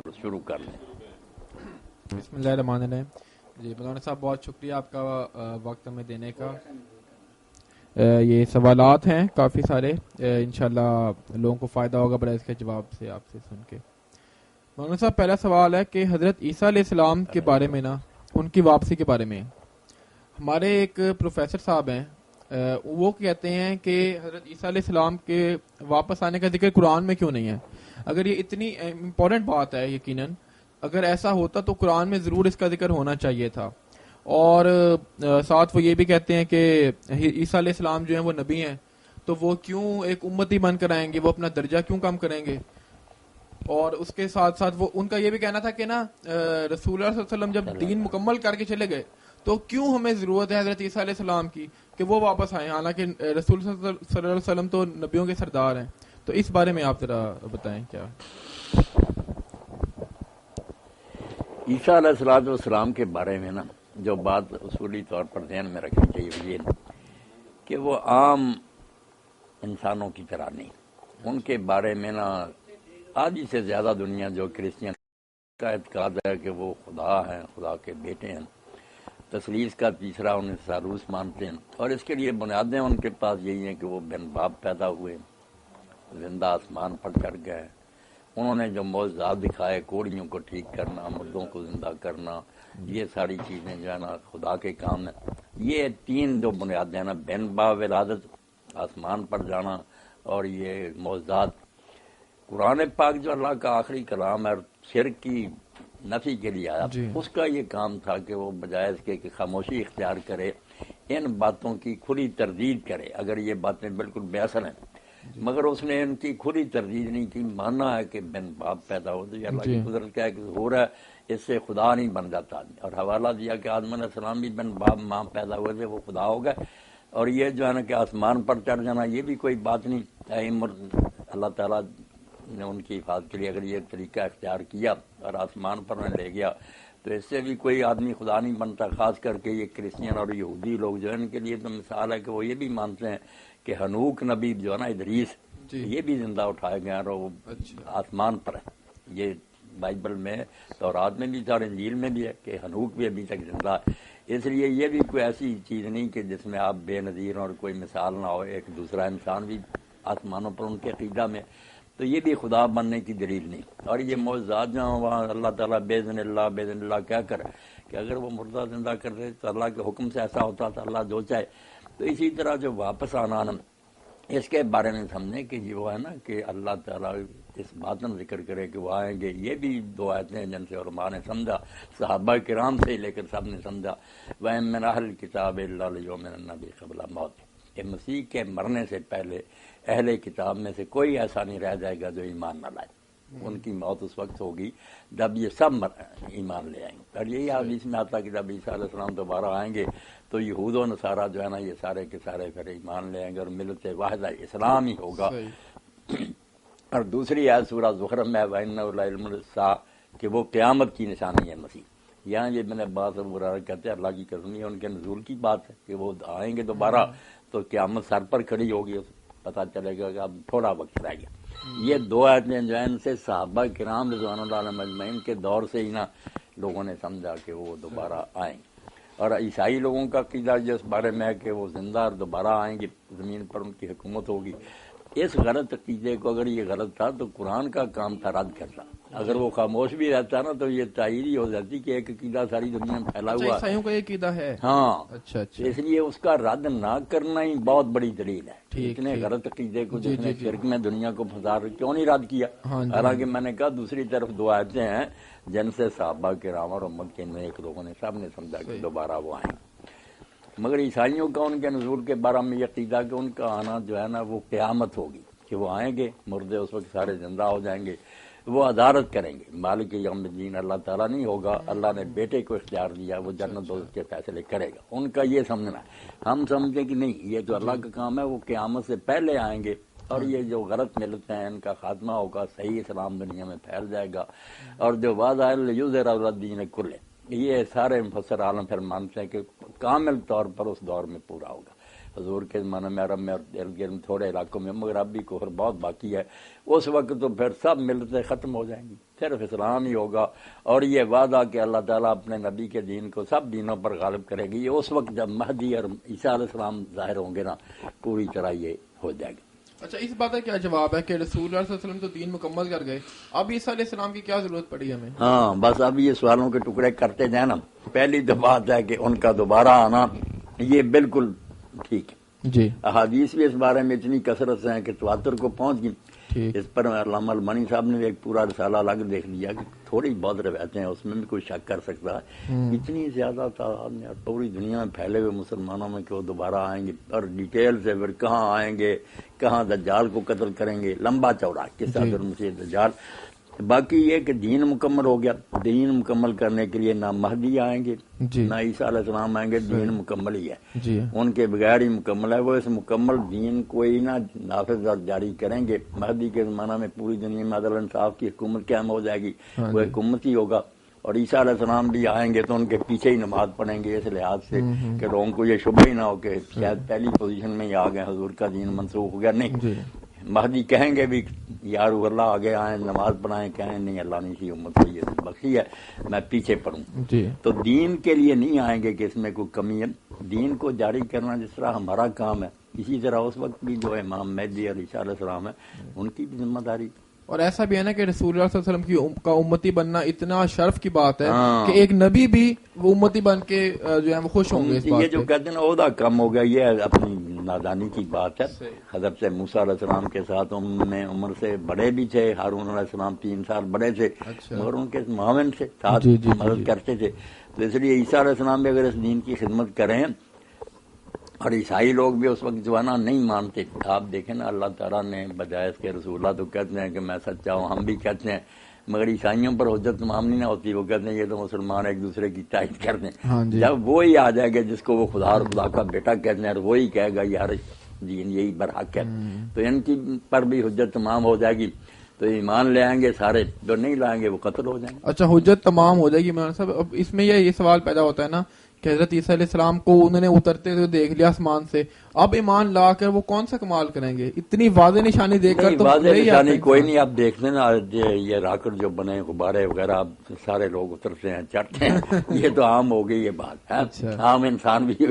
شروع کر لیں۔ بسم اللہ الرحمن الرحیم۔ جی مولانا صاحب بہت شکریہ آپ کا وقت ہمیں دینے کا۔ یہ سوالات ہیں کافی سارے، انشاءاللہ لوگوں کو فائدہ ہوگا بڑا اس کے جواب سے آپ سے سن کے۔ مولانا صاحب پہلا سوال ہے کہ حضرت عیسیٰ علیہ السلام کے بارے میں نا، ان کی واپسی کے بارے میں ہمارے ایک پروفیسر صاحب ہیں، وہ کہتے ہیں کہ حضرت عیسیٰ علیہ السلام کے واپس آنے کا ذکر قرآن میں کیوں نہیں ہے؟ اگر یہ اتنی امپورٹنٹ بات ہے، یقیناً اگر ایسا ہوتا تو قرآن میں ضرور اس کا ذکر ہونا چاہیے تھا۔ اور ساتھ وہ یہ بھی کہتے ہیں کہ عیسیٰ علیہ السلام جو ہیں وہ نبی ہیں، تو وہ کیوں ایک امتی بن کر آئیں گے، وہ اپنا درجہ کیوں کم کریں گے؟ اور اس کے ساتھ ساتھ وہ ان کا یہ بھی کہنا تھا کہ نا رسول اللہ صلی اللہ علیہ وسلم جب دین مکمل کر کے چلے گئے تو کیوں ہمیں ضرورت ہے حضرت عیسیٰ علیہ السلام کی کہ وہ واپس آئیں، حالانکہ رسول صلی اللہ علیہ وسلم تو نبیوں کے سردار ہیں۔ تو اس بارے میں آپ ذرا بتائیں کیا۔ عیسیٰ علیہ السلام کے بارے میں نا جو بات اصولی طور پر ذہن میں رکھنی چاہیے وہ یہ کہ وہ عام انسانوں کی طرح نہیں، ان کے بارے میں نا آدھی سے زیادہ دنیا جو کرسچن کا اعتقاد ہے کہ وہ خدا ہیں، خدا کے بیٹے ہیں، تثلیث کا تیسرا انہیں ثالوث مانتے ہیں، اور اس کے لیے بنیادیں ان کے پاس یہی ہیں کہ وہ بن باپ پیدا ہوئے، زندہ آسمان پر چڑھ گئے، انہوں نے جو معجزات دکھائے، کوڑیوں کو ٹھیک کرنا، مردوں کو زندہ کرنا، یہ ساری چیزیں جو ہے نا خدا کے کام ہیں۔ یہ تین جو بنیادیں ہیں نا، بن با ولادت، آسمان پر جانا، اور یہ معجزات، قرآن پاک جو اللہ کا آخری کلام ہے، شرک کی نفی کے لیے آیا، اس کا یہ کام تھا کہ وہ بجائے اس کے کہ خاموشی اختیار کرے، ان باتوں کی کھلی تردید کرے، اگر یہ باتیں بالکل بے اثر ہیں، مگر اس نے ان کی کھلی تردید نہیں کی، ماننا ہے کہ بن باپ پیدا ہو، تو یہ اللہ کی قدرت کا ایک ظہور ہے، اس سے خدا نہیں بن جاتا آدمی، اور حوالہ دیا کہ آدم علیہ السلام بھی بن باپ ماں پیدا ہوئے تھے، وہ خدا ہو گئے، اور یہ جو ہے نا کہ آسمان پر چڑھ جانا یہ بھی کوئی بات نہیں، اللہ تعالیٰ نے ان کی حفاظت کے لیے اگر یہ طریقہ اختیار کیا اور آسمان پر انہیں لے گیا تو اس سے بھی کوئی آدمی خدا نہیں بنتا، خاص کر کے یہ کرسچین اور یہودی لوگ جو ہیں ان کے لیے تو مثال ہے کہ وہ یہ بھی مانتے ہیں کہ ہنوک نبی جو ہے نا ادریس، یہ بھی زندہ اٹھائے گئے اور وہ آسمان پر ہے، یہ بائبل میں تورات میں بھی تھا اور انجیل میں بھی ہے کہ ہنوک بھی ابھی تک زندہ ہے، اس لیے یہ بھی کوئی ایسی چیز نہیں کہ جس میں آپ بے نظیر اور کوئی مثال نہ ہو، ایک دوسرا انسان بھی آسمانوں پر ان کے عقیدہ میں، تو یہ بھی خدا بننے کی دلیل نہیں۔ اور یہ معجزات جہاں وہاں اللہ تعالیٰ باذن اللہ کیا کر کہ اگر وہ مردہ زندہ کر دے تو اللہ کے حکم سے ایسا ہوتا تھا، اللہ جو چاہے، تو اسی طرح جو واپس آنا اس کے بارے میں سمجھیں کہ یہ وہ ہے نا کہ اللہ تعالیٰ اس بات میں ذکر کرے کہ وہ آئیں گے، یہ بھی دو آیتیں ہیں جن سے علماء نے سمجھا، صحابہ کرام سے لے کر سب نے سمجھا، وَإِن مِّنْ أَهْلِ الْكِتَابِ إِلَّا لِيُؤْمِنَنَّ بِهِ قَبْلَ مَوْتِهِ، کہ مسیح کے مرنے سے پہلے اہل کتاب میں سے کوئی ایسا نہیں رہ جائے گا جو ایمان نہ لائے، ان کی موت اس وقت ہوگی جب یہ سب ایمان لے آئیں گے، اور یہی حدیث میں آتا کہ جب عیسیٰ علیہ السلام دوبارہ آئیں گے تو یہود و نصارہ جو ہے نا یہ سارے کے سارے پھر ایمان لے آئیں گے اور ملت واحدہ اسلام ہی ہوگا۔ اور دوسری آیت سورہ زخرف میں وَإِنَّهُ لَعِلْمٌ لِلسَّاعَةِ کہ وہ قیامت کی نشانی ہے مسیح، یہاں یہ ابن عباس ابو ہریرہ کہتے ہیں اللہ کی قسم یہ ان کے نزول کی بات ہے کہ وہ آئیں گے دوبارہ تو قیامت سر پر کھڑی ہوگی، پتہ چلے گا کہ اب تھوڑا وقت رہ گیا۔ یہ دو آیتیں جو ہیں ان سے صحابہ کرام رضوان اللہ علیہم اجمعین کے دور سے ہی نا لوگوں نے سمجھا کہ وہ دوبارہ آئیں گے، اور عیسائی لوگوں کا عقیدہ جس بارے میں ہے کہ وہ زندہ اور دوبارہ آئیں گے، زمین پر ان کی حکومت ہوگی، اس غلط عقیدے کو اگر یہ غلط تھا تو قرآن کا کام تھا رد کرتا، اگر وہ خاموش بھی رہتا نا تو یہ تائید ہی ہو جاتی کہ ایک عقیدہ ساری دنیا میں پھیلا ہوا ہے، عیسائیوں کا یہ عقیدہ ہے، ہاں اچھا اس لیے اس کا رد نہ کرنا ہی بہت بڑی دلیل ہے، اتنے غلط عقیدے کو جس نے شرک میں دنیا کو پھنسا کیوں نہیں رد کیا؟ حالانکہ میں نے کہا دوسری طرف دو آیتیں ہیں جن سے صحابہ کرام اور امت کے نیک لوگوں نے سب نے سمجھا کہ دوبارہ وہ آئیں، مگر عیسائیوں کا ان کے نزول کے بارے میں یہ عقیدہ کہ ان کا آنا جو ہے نا وہ قیامت ہوگی، کہ وہ آئیں گے، مردے اس وقت سارے زندہ ہو جائیں گے، وہ عدالت کریں گے، مالک یوم الدین اللہ تعالیٰ نہیں ہوگا، اللہ نے بیٹے کو اختیار دیا، وہ جنت دوزخ کے فیصلے کرے گا، ان کا یہ سمجھنا ہے۔ ہم سمجھیں کہ نہیں یہ جو اللہ کا کام ہے وہ قیامت سے پہلے آئیں گے، اور یہ جو غلط ملتے ہیں ان کا خاتمہ ہوگا، صحیح اسلام دنیا میں پھیل جائے گا، اور جو وعدہ یظہر الدین کلہ، یہ سارے مفسر عالم پھر مانتے ہیں کہ کامل طور پر اس دور میں پورا ہوگا۔ حضور کے زمانے میں عرب میں اور ارد گرد تھوڑے علاقوں میں، مگر اب بھی کفر بہت باقی ہے. اس وقت تو پھر سب ملتیں ختم ہو جائیں گی، صرف اسلام ہی ہوگا. اور یہ وعدہ کہ اللہ تعالیٰ اپنے نبی کے دین کو سب دینوں پر غالب کرے گی، یہ اس وقت جب مہدی اور عیسیٰ علیہ السلام ظاہر ہوں گے نا، پوری طرح یہ ہو جائے گا. اچھا، اس بات کا کیا جواب ہے کہ رسول اللہ صلی اللہ علیہ وسلم تو دین مکمل کر گئے، اب عیسیٰ علیہ السلام کی کیا ضرورت پڑی ہمیں؟ ہاں بس اب یہ سوالوں کے ٹکڑے کرتے جائیں نا. پہلی تو بات ہے کہ ان کا دوبارہ آنا یہ بالکل ٹھیک ہے. جی، احادیث بھی اس بارے میں اتنی کثرت سے ہیں کہ تواتر کو پہنچ گئی. ٹھیک. اس پر علامہ المانی صاحب نے ایک پورا رسالہ الگ دیکھ لیا کہ تھوڑی بہت روایتیں ہیں، اس میں بھی کوئی شک کر سکتا ہے. اتنی زیادہ تعداد میں اور پوری دنیا میں پھیلے ہوئے مسلمانوں میں کہ وہ دوبارہ آئیں گے، اور ڈیٹیل سے پھر کہاں آئیں گے، کہاں دجال کو قتل کریں گے، لمبا چوڑا قصہ مسیح دجال. باقی یہ کہ دین مکمل ہو گیا. دین مکمل کرنے کے لیے نہ مہدی آئیں گے جی، نہ عیسیٰ علیہ السلام آئیں گے، دین مکمل ہی ہے. جی، ان کے بغیر ہی مکمل ہے. وہ اس مکمل دین کو ہی نہ نافذ اور جاری کریں گے. مہدی کے زمانہ میں پوری دنیا میں عدل انصاف کی حکومت قائم ہو جائے گی، وہ حکومت ہی ہوگا. اور عیسیٰ علیہ السلام بھی آئیں گے تو ان کے پیچھے ہی نماز پڑھیں گے، اس لحاظ سے کہ لوگوں کو یہ شبہ ہی نہ ہو کہ شاید پہلی پوزیشن میں ہی آ گئے، حضور کا دین منسوخ ہو گیا. نہیں، مہدی کہیں گے بھی یار اللہ آگے آئیں نماز پڑھائیں، کہیں نہیں اللہ نے اسی امت کو یہ بخشی ہے میں پیچھے پڑھوں. تو دین کے لیے نہیں آئیں گے کہ اس میں کوئی کمی ہے. دین کو جاری کرنا جس طرح ہمارا کام ہے، اسی طرح اس وقت بھی جو امام مہدی اور عیسیٰ علیہ السلام ہے ان کی بھی ذمہ داری. اور ایسا بھی ہے نا کہ رسول اللہ صلی اللہ علیہ وسلم کا امتی بننا اتنا شرف کی بات ہے کہ ایک نبی بھی وہ امتی بن کے جو ہے وہ خوش ہوں گے اس بات. یہ جو کہتے ہیں نا عہدہ کم ہو گیا، یہ اپنی نادانی کی بات ہے. حضرت موسیٰ علیہ السلام کے ساتھ عمر سے بڑے بھی تھے، ہارون علیہ السلام 3 سال بڑے تھے، مگر ان کے معاون سے ساتھ مدد کرتے تھے. تو اس لیے عیسیٰ علیہ السلام بھی اگر اس دین کی خدمت کریں، اور عیسائی لوگ بھی اس وقت جو ہے نا نہیں مانتے. آپ دیکھیں نا اللہ تعالیٰ نے بجائے اس کے رسول اللہ تو کہتے ہیں کہ میں سچا ہوں، ہم بھی کہتے ہیں، مگر عیسائیوں پر حجت تمام نہیں نہ ہوتی. وہ کہتے ہیں یہ تو مسلمان ایک دوسرے کی تائید کرتے ہیں. جب وہی آ جائے گا جس کو وہ خدا اور خدا کا بیٹا کہتے ہیں اور وہی کہے گا یار دین یہی برحق ہے، تو ان کی پر بھی حجت تمام ہو جائے گی. تو ایمان لے آئیں گے سارے، جو نہیں لائیں گے وہ قتل ہو جائیں گے. اچھا، حجت تمام ہو جائے گی مولانا صاحب. اب اس میں یہ سوال پیدا ہوتا ہے نا کہ حضرت عیسیٰ علیہ السلام کو انہوں نے اترتے ہوئے دیکھ لیا آسمان سے، اب ایمان لا کر وہ کون سا کمال کریں گے؟ اتنی واضح نشانی دیکھ کر تو واضح نشانی کوئی نہیں. آپ دیکھ لیں نا یہ راکٹ جو بنے غبارے وغیرہ اب سارے لوگ اترتے ہیں چڑھتے ہیں، یہ تو عام ہو گئی یہ بات ہے. عام انسان بھی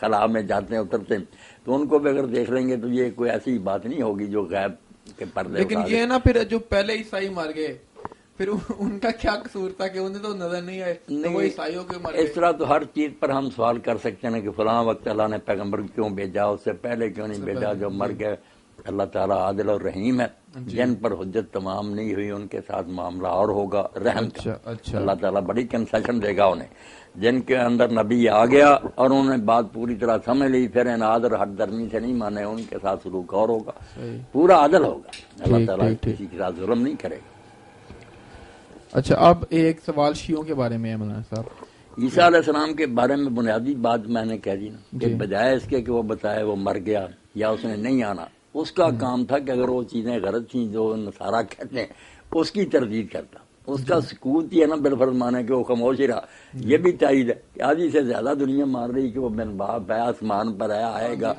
خلا میں جاتے ہیں اترتے ہیں، تو ان کو بھی اگر دیکھ لیں گے تو یہ کوئی ایسی بات نہیں ہوگی جو غیب کے پردے. لیکن یہ نا پھر جو پہلے عیسائی مر گئے پھر ان کا کیا قصور تھا کہ انہیں تو نظر نہیں آئے تو وہ عیسائیوں کے مر گئے؟ اس طرح تو ہر چیز پر ہم سوال کر سکتے ہیں کہ فلاں وقت اللہ نے پیغمبر کیوں بھیجا، اس سے پہلے کیوں نہیں بھیجا. جو مر گئے اللہ تعالیٰ عادل اور رحیم ہے. جن پر حجت تمام نہیں ہوئی ان کے ساتھ معاملہ اور ہوگا رحم کا. اللہ تعالیٰ بڑی کنسیشن دے گا انہیں. جن کے اندر نبی آ گیا اور انہوں نے بات پوری طرح سمجھ لی، پھر اناد اور حد درمی سے نہیں مانے، ان کے ساتھ سلوک اور ہوگا، پورا عدل ہوگا. اللہ تعالیٰ کسی کے ساتھ ظلم نہیں کرے گا. اچھا، اب ایک سوال شیعوں کے بارے میں ہے مولانا صاحب. عیسیٰ علیہ السلام کے بارے میں بنیادی بات میں نے کہہ دی نا کہ بجائے اس کے کہ وہ بتائے وہ مر گیا یا اس نے نہیں آنا، اس کا کام تھا کہ اگر وہ چیزیں غلط تھیں جو نصارہ کہتے ہیں اس کی تردید کرتا. اس کا سکوت ہی ہے نا بالفرض مانے کہ وہ خاموش ہی رہا. یہ بھی تائید ہے کہ آدھی سے زیادہ دنیا مان رہی کہ وہ بن باپ ہے، آسمان پر ہے، آئے گا.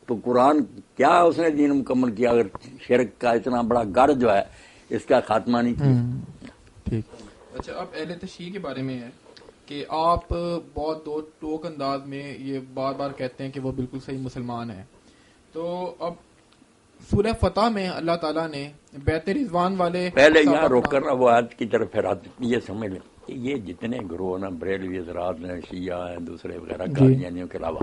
تو قرآن کیا اس نے دین مکمل کیا اگر شرک کا اتنا بڑا گڑھ جو ہے اس کا خاتمہ نہیں کیا. ٹھیک. اچھا، اب اہل تشیع کے بارے میں ہے کہ آپ بہت دو ٹوک انداز میں یہ بار بار کہتے ہیں کہ وہ بالکل صحیح مسلمان ہیں. تو اب سورہ فتح میں اللہ تعالیٰ نے بیت رضوان والے، پہلے یہاں روک کر وہ آیت کی طرف پھر یہ سمجھ لیں کہ یہ جتنے گروہ نا بریلوی حضرات ہیں، شیعہ ہیں، دوسرے وغیرہ قادیانیوں کے علاوہ،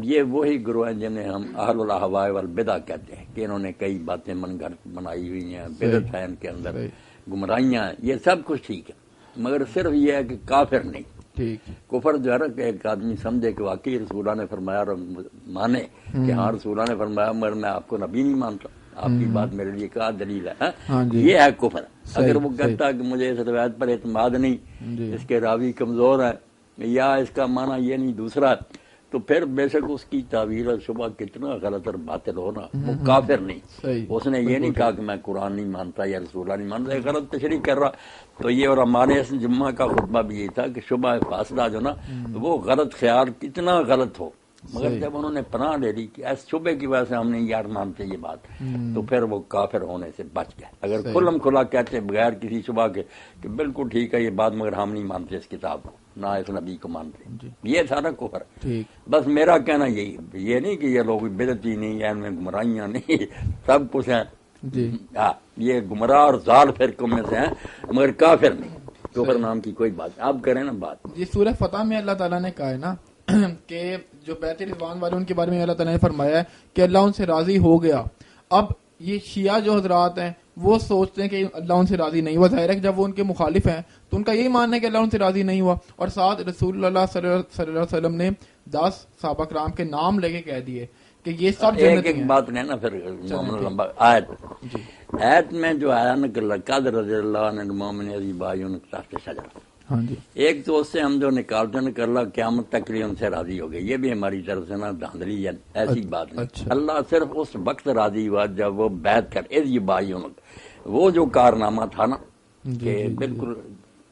یہ وہی گروہ ہیں جنہیں ہم اہل الاہواء والبدع کہتے ہیں کہ انہوں نے کئی باتیں من گھڑت بنائی ہوئی ہیں، بدعت ہے ان کے اندر، گمراہیاں ہیں. یہ سب کچھ ٹھیک ہے، مگر صرف یہ ہے کہ کافر نہیں. کفر جو ہے نا کہ ایک آدمی سمجھے کہ واقعی رسول اللہ نے فرمایا اور مانے کہ ہاں رسول اللہ نے فرمایا مگر میں آپ کو نبی نہیں مانتا، آپ کی بات میرے لیے کیا دلیل ہے، یہ ہے کفر. اگر وہ کہتا کہ مجھے اس روایت پر اعتماد نہیں، اس کے راوی کمزور ہے یا اس کا معنی یہ نہیں دوسرا، تو پھر بے شک اس کی تعویل اور شبہ کتنا غلط اور باطل ہونا، وہ کافر نہیں. اس نے یہ نہیں کہا کہ میں قرآن نہیں مانتا یا رسول اللہ نہیں مانتا، غلط تشریح کر رہا. تو یہ اور ہمارے اس جمعہ کا خطبہ بھی یہ تھا کہ شبہ فاصلہ جو نا وہ غلط خیال کتنا غلط ہو مگر جب انہوں نے پناہ لے لی کہ اس شبے کی وجہ سے ہم نے یار مانتے یہ بات، تو پھر وہ کافر ہونے سے بچ گئے. اگر کھلم کھلا کہتے بغیر کسی شبہ کے کہ بالکل ٹھیک ہے یہ بات مگر ہم نہیں مانتے اس کتاب کو، نہ اس نبی کو مانتے، یہ سارا کفر ہے. بس میرا کہنا یہی، یہ نہیں کہ یہ لوگ بدعتی نہیں یا ان میں گمراہیاں نہیں، سب کچھ ہیں. یہ گمراہ اور ضال فرقوں میں سے ہیں مگر کافر نہیں. کفر نام کی کوئی بات. آپ کریں نا بات. جی سورہ فتح میں اللہ تعالیٰ نے کہا ہے نا کہ جو بیت رضوان والے ان کے بارے میں اللہ تعالیٰ نے فرمایا ہے کہ اللہ ان سے راضی ہو گیا. اب یہ شیعہ جو حضرات ہیں وہ سوچتے ہیں کہ اللہ ان سے راضی نہیں ہوا. ظاہر ہے کہ جب وہ ان کے مخالف ہیں تو ان کا یہی ماننا ہے کہ اللہ ان سے راضی نہیں ہوا. اور ساتھ رسول اللہ صلی اللہ علیہ وسلم نے 10 صحابہ کرام کے نام لے کے کہہ دیے کہ یہ سب جنتی ہیں. ایک بات نہیں نا پھر لمبا آیت میں جو آیا نا کہ لقد رضی اللہ عنہ المؤمنین اذ یبایعونک تحت الشجرۃ، ایک تو اس سے ہم جو نکالتے ہیں کہ اللہ قیامت تک لیے ان سے راضی ہو گئے، یہ بھی ہماری طرف سے نا دھاندلی ہے، ایسی بات نہیں. اللہ صرف اس وقت راضی ہوا جب وہ بیعت کر اذ یبایعونک، وہ جو کارنامہ تھا نا کہ بالکل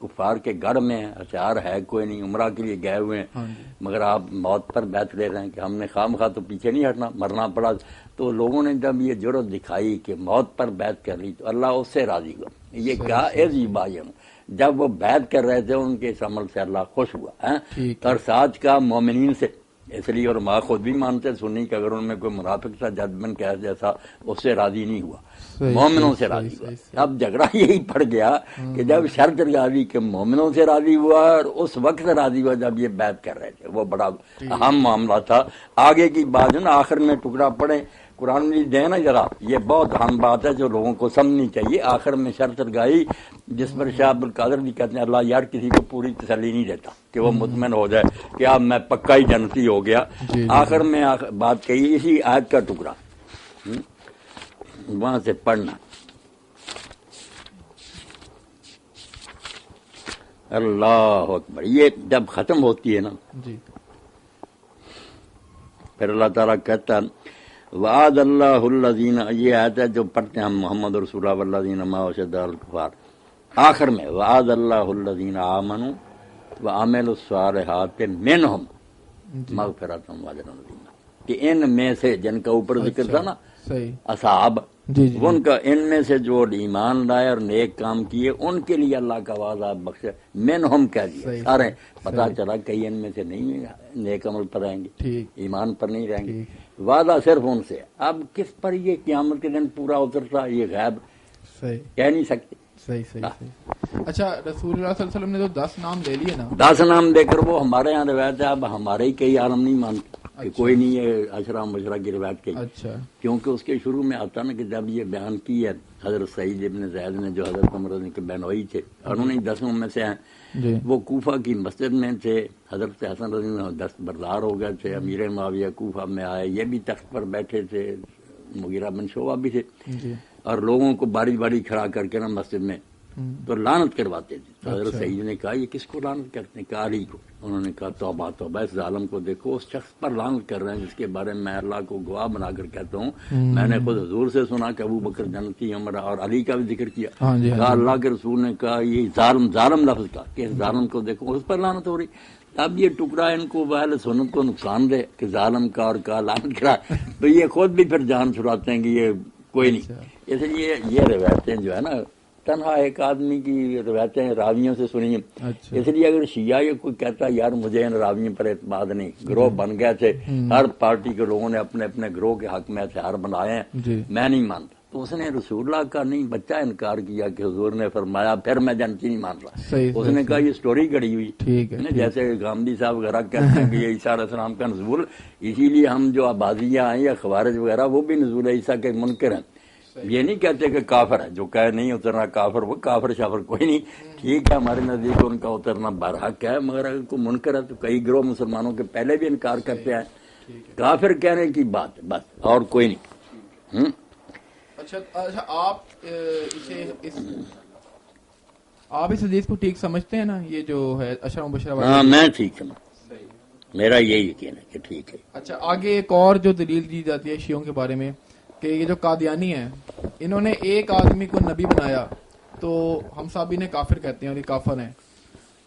کفار کے گڑھ میں ہتھیار ہے کوئی نہیں، عمرہ کے لیے گئے ہوئے ہیں مگر آپ موت پر بیعت لے رہے ہیں کہ ہم نے خام خواہ تو پیچھے نہیں ہٹنا، مرنا پڑا. تو لوگوں نے جب یہ جرأت دکھائی کہ موت پر بیعت کر لی تو اللہ اس سے راضی ہوا. یہ کہا اذ یبایعونک، جب وہ بیعت کر رہے تھے ان کے اس عمل سے اللہ خوش ہوا. اور ساتھ کا مومنین سے، اس لیے اور ماں خود بھی مانتے سنی کہ اگر ان میں کوئی منافق تھا ججمنٹ کہہ جیسا اس سے راضی نہیں ہوا، مومنوں سے راضی ہوا. اب جھگڑا یہی پڑ گیا کہ جب شرط لگائی کہ مومنوں سے راضی ہوا اور اس وقت راضی ہوا جب یہ بیعت کر رہے تھے، وہ بڑا اہم معاملہ تھا. آگے کی بات ہے نا آخر میں ٹکڑا پڑے قرآن میں دے نا ذرا، یہ بہت اہم بات ہے جو لوگوں کو سمجھنی چاہیے. آخر میں شرط لگائی جس پر شاہ عبد القادر بھی کہتے ہیں اللہ یار کسی کو پوری تسلی نہیں دیتا کہ وہ مطمئن ہو جائے کہ اب میں پکا ہی جنتی ہو گیا. آخر میں بات کہی اسی آیت کا ٹکڑا وہاں سے پڑھنا. اللہ اکبر. یہ جب ختم ہوتی ہے نا پھر اللہ تعالیٰ کہتا وعد اللہ الذین، یہ آیت ہے جو پڑھتے ہیں ہم محمد رسول اللہ والذین معہ اشداء علی الکفار. آخر میں وعد اللہ الذین آمنوا وعملوا الصالحات منہم مغفرۃ واجر عظیم، کہ ان میں سے جن کا اوپر ذکر تھا نا اصحاب، ان کا ان میں سے جو ایمان لائے اور نیک کام کیے ان کے لیے اللہ کا وعدہ بخشے. منہم کہہ دیا سارے، پتہ چلا کئی ان میں سے نہیں نیک عمل پر رہیں گے، ایمان پر نہیں رہیں گے، وعدہ صرف ان سے. اب کس پر یہ قیامت کے دن پورا اترتا یہ غیب کہہ نہیں سکتے. اچھا رسول اللہ صلی اللہ علیہ وسلم نے جو 10 نام لے لیے نا، 10 نام دے کر وہ ہمارے یہاں روایت ہے. اب ہمارے ہی کئی عالم نہیں مانتے کہ کوئی نہیں ہے اشرا مشرا کی روایت کی، کیونکہ اس کے شروع میں آتا نا کہ جب یہ بیان کی ہے حضرت سعید ابن زید نے جو حضرت عمر کے بہنوئی تھے اور انہیں 10 میں سے ہیں، وہ کوفہ کی مسجد میں تھے. حضرت حسن رضی اللہ عنہ دستبردار ہو گئے تھے، امیر معاویہ کوفہ میں آئے، یہ بھی تخت پر بیٹھے تھے، مغیرہ بن شعبہ بھی تھے، اور لوگوں کو باری باری کھڑا کر کے نا مسجد میں تو لعنت کرواتے تھے. تو حضرت سعید نے کہا یہ کس کو لعنت کرتے ہیں؟ کہا علی کو. انہوں نے کہا توبہ توبہ، اس ظالم کو دیکھو، اس شخص پر لعنت کر رہے ہیں جس کے بارے میں اللہ کو گواہ بنا کر کہتا ہوں میں نے خود حضور سے سنا کہ ابو بکر جنتی، عمر اور علی کا بھی ذکر کیا. کہا اللہ کے رسول نے کہا یہ ظالم لفظ کا کہ اس ظالم کو دیکھو اس پر لعنت ہو رہی. اب یہ ٹکڑا ان کو اہل سنت کو نقصان دے کہ ظالم کا اور کا لعنت کرا، تو یہ خود بھی پھر جان چھڑاتے ہیں کہ یہ کوئی نہیں. اس لیے یہ روایتیں جو ہے نا تنہا ایک آدمی کی روایتیں راویوں سے سنی. اس لیے اگر شیعہ یہ کوئی کہتا یار مجھے ان راویوں پر اعتماد نہیں، گروہ بن گئے تھے، ہر پارٹی کے لوگوں نے اپنے اپنے گروہ کے حق میں ہتھیار بنائے ہیں، میں نہیں مانتا، تو اس نے رسول اللہ کا نہیں بچہ انکار کیا کہ حضور نے فرمایا پھر میں جنتی نہیں مان رہا. اس نے کہا یہ سٹوری گڑی ہوئی، جیسے گاندھی صاحب وغیرہ کہتے ہیں کہ یہ عیسیٰ علیہ السلام کا نزول، اسی لیے ہم جو آبادیاں ہیں یا خوارج وغیرہ وہ بھی نزول عیسیٰ کے منکر ہیں. یہ نہیں کہتے کہ کافر ہے، جو کہے نہیں اترنا کافر، وہ کافر شافر کوئی نہیں. ٹھیک ہے ہمارے نزدیک ان کا اترنا برحق ہے، مگر اگر کوئی منکر ہے تو کئی گروہ مسلمانوں کے پہلے بھی انکار کرتے ہیں. کافر کہنے کی بات بس اور کوئی نہیں. اچھا آپ اس حدیث کو ٹھیک سمجھتے ہیں نا، یہ جو ہے اشرا مبشرہ والا؟ ہاں میں ٹھیک سمجھتا، میرا یہی یقین ہے کہ ٹھیک ہے. اچھا آگے ایک اور جو دلیل دی جاتی ہے شیعوں کے بارے میں کہ یہ جو قادیانی ہیں انہوں نے ایک آدمی کو نبی بنایا تو ہم سب انہیں کافر کہتے ہیں اور یہ کافر ہیں.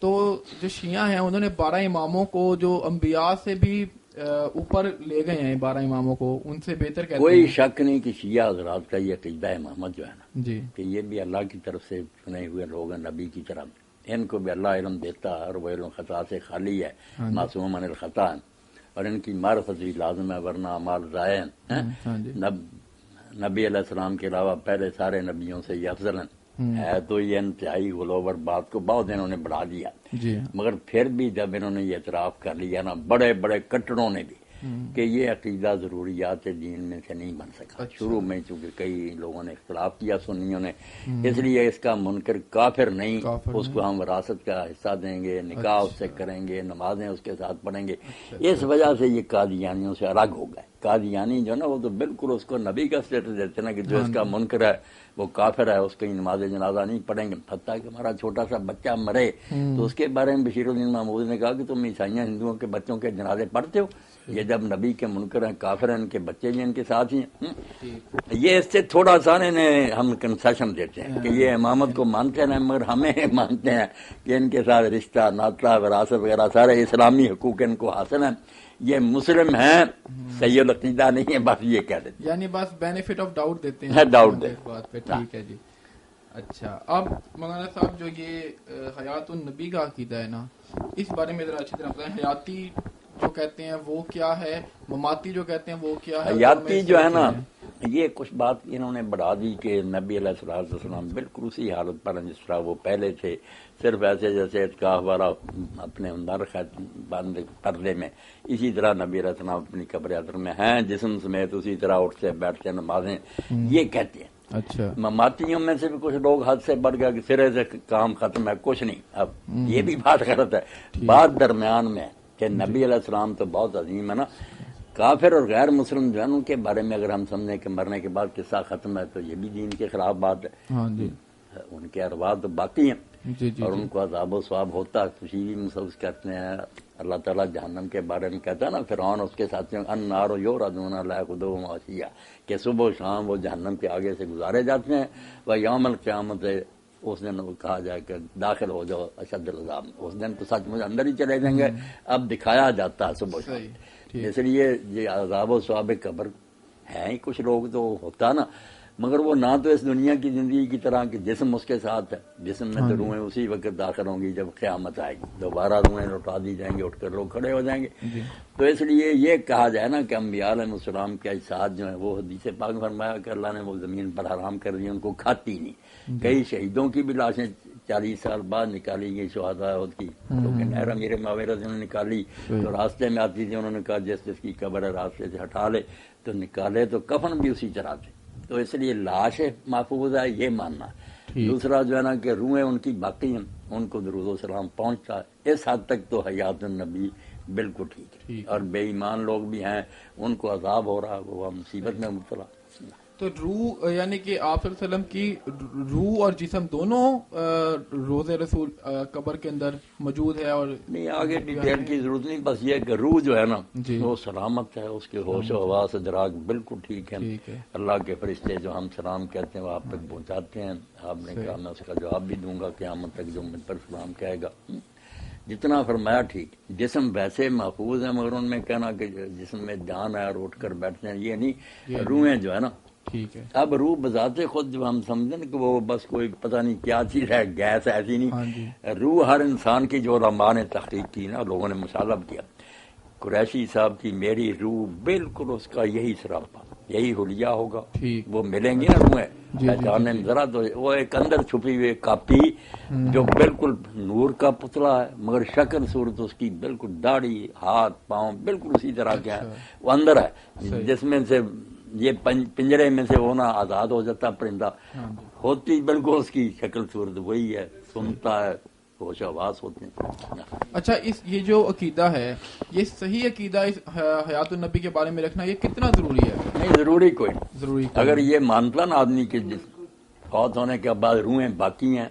تو جو شیعہ ہیں انہوں نے 12 اماموں کو جو انبیاء سے بھی اوپر لے گئے ہیں 12 اماموں کو، ان سے بہتر کہتے ہیں؟ کوئی شک نہیں کہ شیعہ حضرات کا یہ عقیدہ امامت جو ہے نا جی کہ یہ بھی اللہ کی طرف سے چنے ہوئے لوگ ہیں، نبی کی طرح ان کو بھی اللہ علم دیتا ہے اور وہ علم خطا سے خالی ہے، معصوم عن الخطا ہے، اور ان کی معرفت بھی لازم ہے ورنہ اعمال ضائع ہیں۔ ہاں جی نبی علیہ السلام کے علاوہ پہلے سارے نبیوں سے یہ افضل ہیں، ہے تو یہ انتہائی غلوور بات کو بہت انہوں نے بڑھا دیا، جی مگر پھر بھی جب انہوں نے یہ اعتراف کر لیا نا بڑے بڑے کٹڑوں نے بھی کہ یہ عقیدہ ضروریات دین میں سے نہیں بن سکا، شروع میں چونکہ کئی لوگوں نے اختلاف کیا سنیوں نے، اس لیے اس کا منکر کافر نہیں، اس کو ہم وراثت کا حصہ دیں گے، نکاح اس سے کریں گے، نمازیں اس کے ساتھ پڑھیں گے، اس وجہ سے یہ قادیانیوں سے الگ ہو گئے۔ قادیانی جو نا وہ تو بالکل اس کو نبی کا اسٹیٹس دیتے نا کہ جو اس کا منکر ہے وہ کافر ہے، اس کی نماز جنازہ نہیں پڑھیں گے، حتیٰ کہ ہمارا چھوٹا سا بچہ مرے تو اس کے بارے میں بشیر الدین محمود نے کہا کہ تم عیسائیاں ہندوؤں کے بچوں کے جنازے پڑھتے ہو؟ یہ جب نبی کے منکر ہیں، کافر ہیں، ان کے بچے بھی ان کے ساتھ ہی ہیں۔ یہ اس سے تھوڑا سا ہم کنسیشن دیتے ہیں کہ یہ امامت کو مانتے ہیں مگر ہمیں مانتے ہیں کہ ان کے ساتھ رشتہ ناطہ وراثت وغیرہ سارے اسلامی حقوق ان کو حاصل ہیں، یہ مسلم ہیں، صحیح العقیدہ نہیں ہے، بس یہ کہہ دیتے ہیں، یعنی بس بینیفٹ آف ڈاؤٹ دیتے ہیں ڈاؤٹ دے بات پہ۔ ٹھیک ہے جی۔ اچھا، اب مولانا صاحب جو یہ حیات النبی کا عقیدہ ہے نا، اس بارے میں ذرا اچھی طرح بتائیں، حیاتی جو کہتے ہیں وہ کیا ہے، مماتی جو کہتے ہیں وہ کیا ہے؟ حیاتی جو ہے نا یہ کچھ بات انہوں نے بڑھا دی کہ نبی علیہ الصلوۃ والسلام بالکل اسی حالت پر ہیں جس طرح وہ پہلے تھے، صرف ایسے جیسے اعتکاف والا اپنے اندر بند پردے میں، اسی طرح نبی علیہ السلام اپنی قبر حضرت میں ہیں جسم سمیت اسی طرح اٹھتے بیٹھتے نمازیں، یہ کہتے ہیں۔ اچھا، مماتیوں میں سے بھی کچھ لوگ حد سے بڑھ گیا کہ سرے سے کام ختم ہے، کچھ نہیں۔ اب یہ بھی بات غلط ہے، بات درمیان میں کہ نبی علیہ السلام تو بہت عظیم ہے نا، کافر اور غیر مسلم جو ہے ان کے بارے میں اگر ہم سمجھیں کہ مرنے کے بعد قصہ ختم ہے تو یہ بھی دین کے خلاف بات ہے۔ ہاں جی، ان کے ارواح تو باقی ہیں جی جی اور ان کو عذاب و ثواب ہوتا ہے، خوشی بھی محسوس کرتے ہیں۔ اللہ تعالیٰ جہنم کے بارے میں کہتا ہے نا، فرعون اس کے ساتھیوں النار یعرضون علیہا غدوا وعشیا، کہ صبح و شام وہ جہنم کے آگے سے گزارے جاتے ہیں، و یوم القیامت اس دن وہ کہا جائے کہ داخل ہو جاؤ اشد العذاب، اس دن تو سچ مجھ اندر ہی چلے جائیں گے، اب دکھایا جاتا ہے صبح و شام۔ اس لیے یہ عذاب و ثواب قبر ہیں ہی، کچھ لوگ تو ہوتا نا، مگر وہ نہ تو اس دنیا کی زندگی کی طرح کہ جسم اس کے ساتھ ہے، جسم میں تو روحیں اسی وقت داخل ہوں گی جب قیامت آئے گی، دوبارہ روحیں لوٹا دی جائیں گی، اٹھ کر لوگ کھڑے ہو جائیں گے۔ تو اس لیے یہ کہا جائے نا کہ انبیاء علیہ السلام کے اجساد جو ہیں وہ حدیث پاک میں فرمایا کہ اللہ نے وہ زمین پر حرام کر دی، ان کو کھاتی نہیں۔ کئی شہیدوں کی بھی لاشیں 40 سال بعد نکالی گئی، شہداء احد کی، کیونکہ نہر امیر معاویہ رضی اللہ عنہ نے نکالی تو راستے میں آتی تھی، انہوں نے کہا جس جس کی قبر ہے راستے سے ہٹا لے، تو نکالے تو کفن بھی اسی طرح تھے۔ تو اس لیے لاش محفوظ ہے یہ ماننا۔ دوسرا جو ہے نا کہ روحیں ان کی باقی ہیں، ان کو درود و سلام پہنچتا ہے، اس حد تک تو حیات النبی بالکل ٹھیک ہے۔ اور بے ایمان لوگ بھی ہیں، ان کو عذاب ہو رہا، وہ مصیبت میں مبتلا۔ تو روح یعنی کہ آپ صلی اللہ علیہ وسلم کی روح اور جسم دونوں روض رسول قبر کے اندر موجود ہے؟ اور نہیں آگے ڈیٹیل کی ضرورت نہیں، بس یہ کہ روح جو ہے نا وہ سلامت ہے، اس کے ہوش و حواس ادراک بالکل ٹھیک ہے۔ اللہ کے فرشتے جو ہم سلام کہتے ہیں وہ آپ تک پہنچاتے ہیں۔ آپ نے کہا میں اس کا جواب بھی دوں گا قیامت تک جو مجھ پر سلام کہے گا، جتنا فرمایا ٹھیک۔ جسم ویسے محفوظ ہے مگر ان میں کہنا کہ جسم میں جان ہے اور اٹھ کر بیٹھتے ہیں، یہ نہیں۔ روحیں جو ہے نا ٹھیک ہے، اب روح بذات خود جو ہم سمجھیں کہ وہ بس کوئی پتہ نہیں کیا چیز ہے، گیس ایسی نہیں۔ روح ہر انسان کی جو علماء نے تحقیق کی نا، لوگوں نے مشاہدہ کیا، قریشی صاحب کی میری روح بالکل اس کا یہی سراپا، یہی حلیہ ہوگا، وہ ملیں گی نا روحیں پہچاننے میں ذرا تو وہ ایک اندر چھپی ہوئی کاپی جو بالکل نور کا پتلا ہے مگر شکل صورت اس کی بالکل داڑھی ہاتھ پاؤں بالکل اسی طرح کے ہیں، وہ اندر ہے، جس میں سے یہ پنجرے میں سے ہونا آزاد ہو جاتا پرندہ، ہوتی بالکل اس کی شکل صورت وہی ہے، سنتا ہے، ہوش آواز ہوتے ہیں۔ اچھا، یہ جو عقیدہ ہے یہ صحیح عقیدہ اس حیات النبی کے بارے میں رکھنا یہ کتنا ضروری ہے؟ نہیں ضروری کوئی ضروری اگر یہ مانتا نا آدمی کے فوت ہونے کے بعد روحیں باقی ہیں،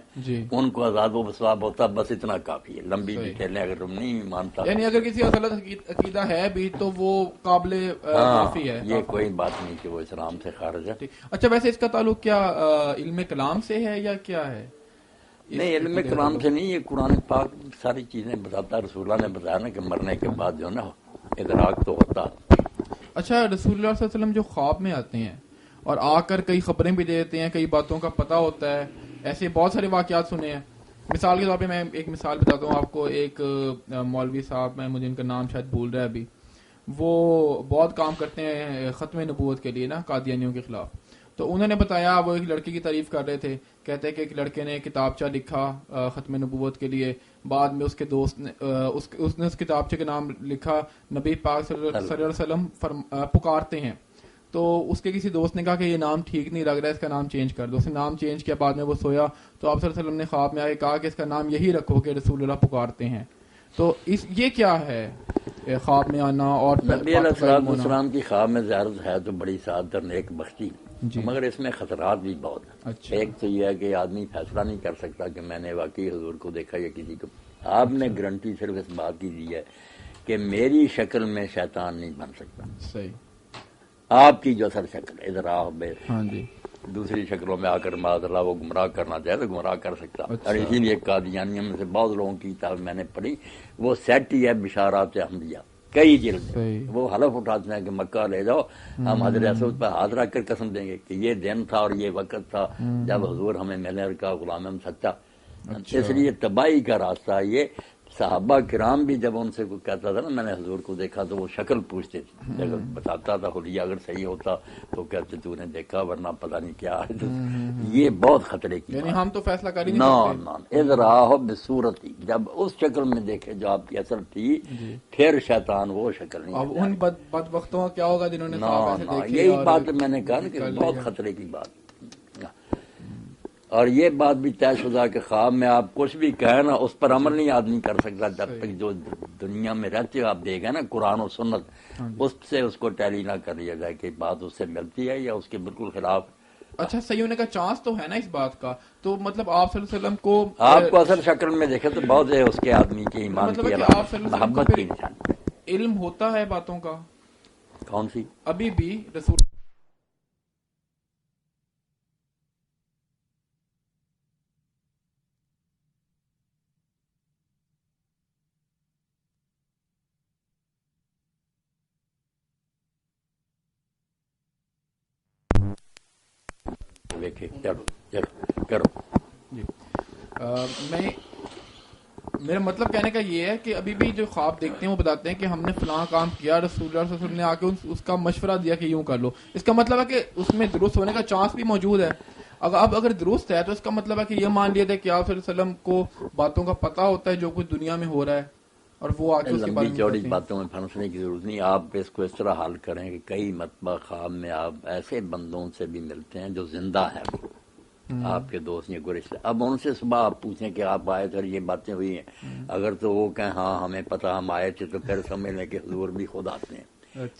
ان کو عذاب و ثواب ہوتا، بس اتنا کافی ہے۔ لمبی ڈیٹیلیں اگر تم نہیں مانتا، یعنی اگر کسی غلط عقیدہ ہے بھی تو وہ قابل معافی ہے، یہ کوئی بات نہیں کہ وہ اسلام سے خارج ہے۔ اچھا، ویسے اس کا تعلق کیا علم کلام سے ہے یا کیا ہے؟ نہیں، علم کلام سے نہیں، یہ قرآن پاک ساری چیزیں بتاتا، رسول اللہ نے بتایا نا کہ مرنے کے بعد جو نا ادراک تو ہوتا. اچھا، رسول اللہ صلی اللہ علیہ وسلم جو خواب میں آتے ہیں اور آ کر کئی خبریں بھی دے دیتے ہیں، کئی باتوں کا پتہ ہوتا ہے، ایسے بہت سارے واقعات سنے ہیں. مثال کے طور پہ میں ایک مثال بتاتا ہوں آپ کو. ایک مولوی صاحب، میں مجھے ان کا نام شاید بھول رہا ہے ابھی، وہ بہت کام کرتے ہیں ختم نبوت کے لیے نا، قادیانیوں کے خلاف. تو انہوں نے بتایا، وہ ایک لڑکی کی تعریف کر رہے تھے، کہتے ہیں کہ ایک لڑکے نے کتابچہ لکھا ختم نبوت کے لیے. بعد میں اس کے دوست نے اس کتابچے کا نام لکھا نبی پاک صلی اللہ علیہ وسلم پکارتے ہیں. تو اس کے کسی دوست نے کہا کہ یہ نام ٹھیک نہیں لگ رہا ہے، اس کا نام چینج کر دو. اس نے نام چینج کیا. بعد میں وہ سویا تو آپ صلی اللہ علیہ وسلم نے خواب میں آ کے کہا کہ اس کا نام یہی رکھو کہ رسول اللہ پکارتے ہیں. تو یہ کیا ہے خواب میں آنا اور نبی علیہ السلام کی خواب میں زیارت ہے تو بڑی سعادت اور نیک بختی، مگر اس میں خطرات بھی بہت ہیں. ایک تو یہ ہے کہ آدمی فیصلہ نہیں کر سکتا کہ میں نے واقعی حضور کو دیکھا یا کسی کو. آپ نے گارنٹی صرف اس بات کی دی ہے کہ میری شکل میں شیطان نہیں بن سکتا. صحیح. آپ کی جو اصل شکل ادھر ہاں جی، دوسری شکلوں میں آ کر معاذ اللہ وہ گمراہ کرنا چاہے تو گمراہ کر سکتا. اور اسی لیے قادیانیوں میں سے بہت لوگوں کی کتاب میں نے پڑھی، وہ سیٹ ہی ہے بشارات احمدیہ، کئی جلد. وہ حلف اٹھاتے ہیں کہ مکہ لے جاؤ، ہم حضرت اسود پہ ہاتھ رکھ کر قسم دیں گے کہ یہ دن تھا اور یہ وقت تھا جب حضور ہمیں ملنے کا غلام ہم سچا. اس لیے تباہی کا راستہ یہ. صحابہ کرام بھی جب ان سے کوئی کہتا تھا نا میں نے حضور کو دیکھا تو وہ شکل پوچھتے تھے. جب بتاتا تھا حلیہ اگر صحیح ہوتا تو کہتے تو نے دیکھا ورنہ پتہ نہیں کیا ہے. یہ بہت خطرے کی، یعنی ہم تو فیصلہ کر ہی نہیں سکتے. اذراہ بصورتی، جب اس شکل میں دیکھے جو آپ کی اصل تھی، پھر شیطان وہ شکل نہیں. اب ان بدبختوں کا کیا ہوگا جنہوں نے یہی بات میں نے کہا کہ بہت خطرے کی بات. اور یہ بات بھی طے شدہ کہ خواب میں آپ کچھ بھی کہیں نا اس پر عمل نہیں آدمی کر سکتا جب تک جو دنیا میں رہتے ہو آپ دیکھیں نا قرآن و سنت، اس سے اس کو ٹیلی نہ کر لیا جائے کہ بات اس سے ملتی ہے یا اس کے بالکل خلاف. اچھا، صحیح ہونے کا چانس تو ہے نا اس بات کا. تو مطلب آپ صلی اللہ علیہ وسلم کو آپ کو اصل شکل میں دیکھے تو بہت ہے اس کے آدمی کے ایمان کی محبت کی نشانی. علم ہوتا ہے باتوں کا. کون سی؟ ابھی بھی رسول میرا مطلب کہنے کا یہ ہے کہ ابھی بھی جو خواب دیکھتے ہیں وہ بتاتے ہیں کہ ہم نے فلاں کام کیا، رسول اللہ صلی اللہ علیہ وسلم نے آ کے اس کا مشورہ دیا کہ یوں کر لو. اس کا مطلب ہے کہ اس میں درست ہونے کا چانس بھی موجود ہے. اگر درست ہے تو اس کا مطلب ہے کہ یہ مان لیا جائے کہ آپ صلی اللہ علیہ وسلم کو باتوں کا پتہ ہوتا ہے جو کچھ دنیا میں ہو رہا ہے اور وہ آ کے لمبی چوڑی باتوں میں پھنسنے کی ضرورت نہیں. آپ اس کو اس طرح حل کریں کہ کئی مرتبہ خواب میں آپ ایسے بندوں سے بھی ملتے ہیں جو زندہ ہیں، آپ کے دوست یا کوئی رشتے. اب ان سے صبح آپ پوچھیں کہ آپ آئے تھے یہ باتیں ہوئی ہیں، اگر تو وہ کہیں ہاں ہمیں پتہ ہم آئے تھے تو پھر سمجھ لیں کہ حضور بھی خود آتے ہیں.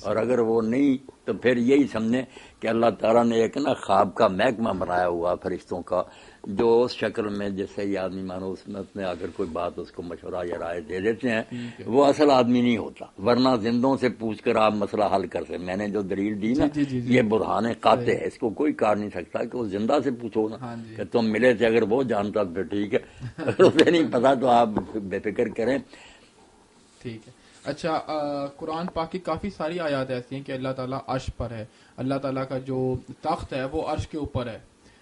اور اگر وہ نہیں تو پھر یہی سمجھیں کہ اللہ تعالیٰ نے ایک نا خواب کا محکمہ بنایا ہوا فرشتوں کا جو اس شکل میں جیسے یہ آدمی مانو سنت میں اگر کوئی بات اس کو مشورہ یا رائے دے دیتے ہیں وہ اصل آدمی نہیں ہوتا. ورنہ زندوں سے پوچھ کر آپ مسئلہ حل کر سکتے. میں نے جو دلیل دی نا یہ برہان قاطع ہے، اس کو کوئی کار نہیں سکتا کہ وہ زندہ سے پوچھو نا کہ تم ملے تھے، اگر وہ جانتا تو ٹھیک ہے، اگر اسے نہیں پتا تو آپ بے فکر کریں. ٹھیک ہے. اچھا، قرآن پاک کی کافی ساری آیات ایسی ہیں کہ اللہ تعالیٰ عرش پر ہے، اللہ تعالیٰ کا جو تخت ہے وہ عرش کے اوپر ہے.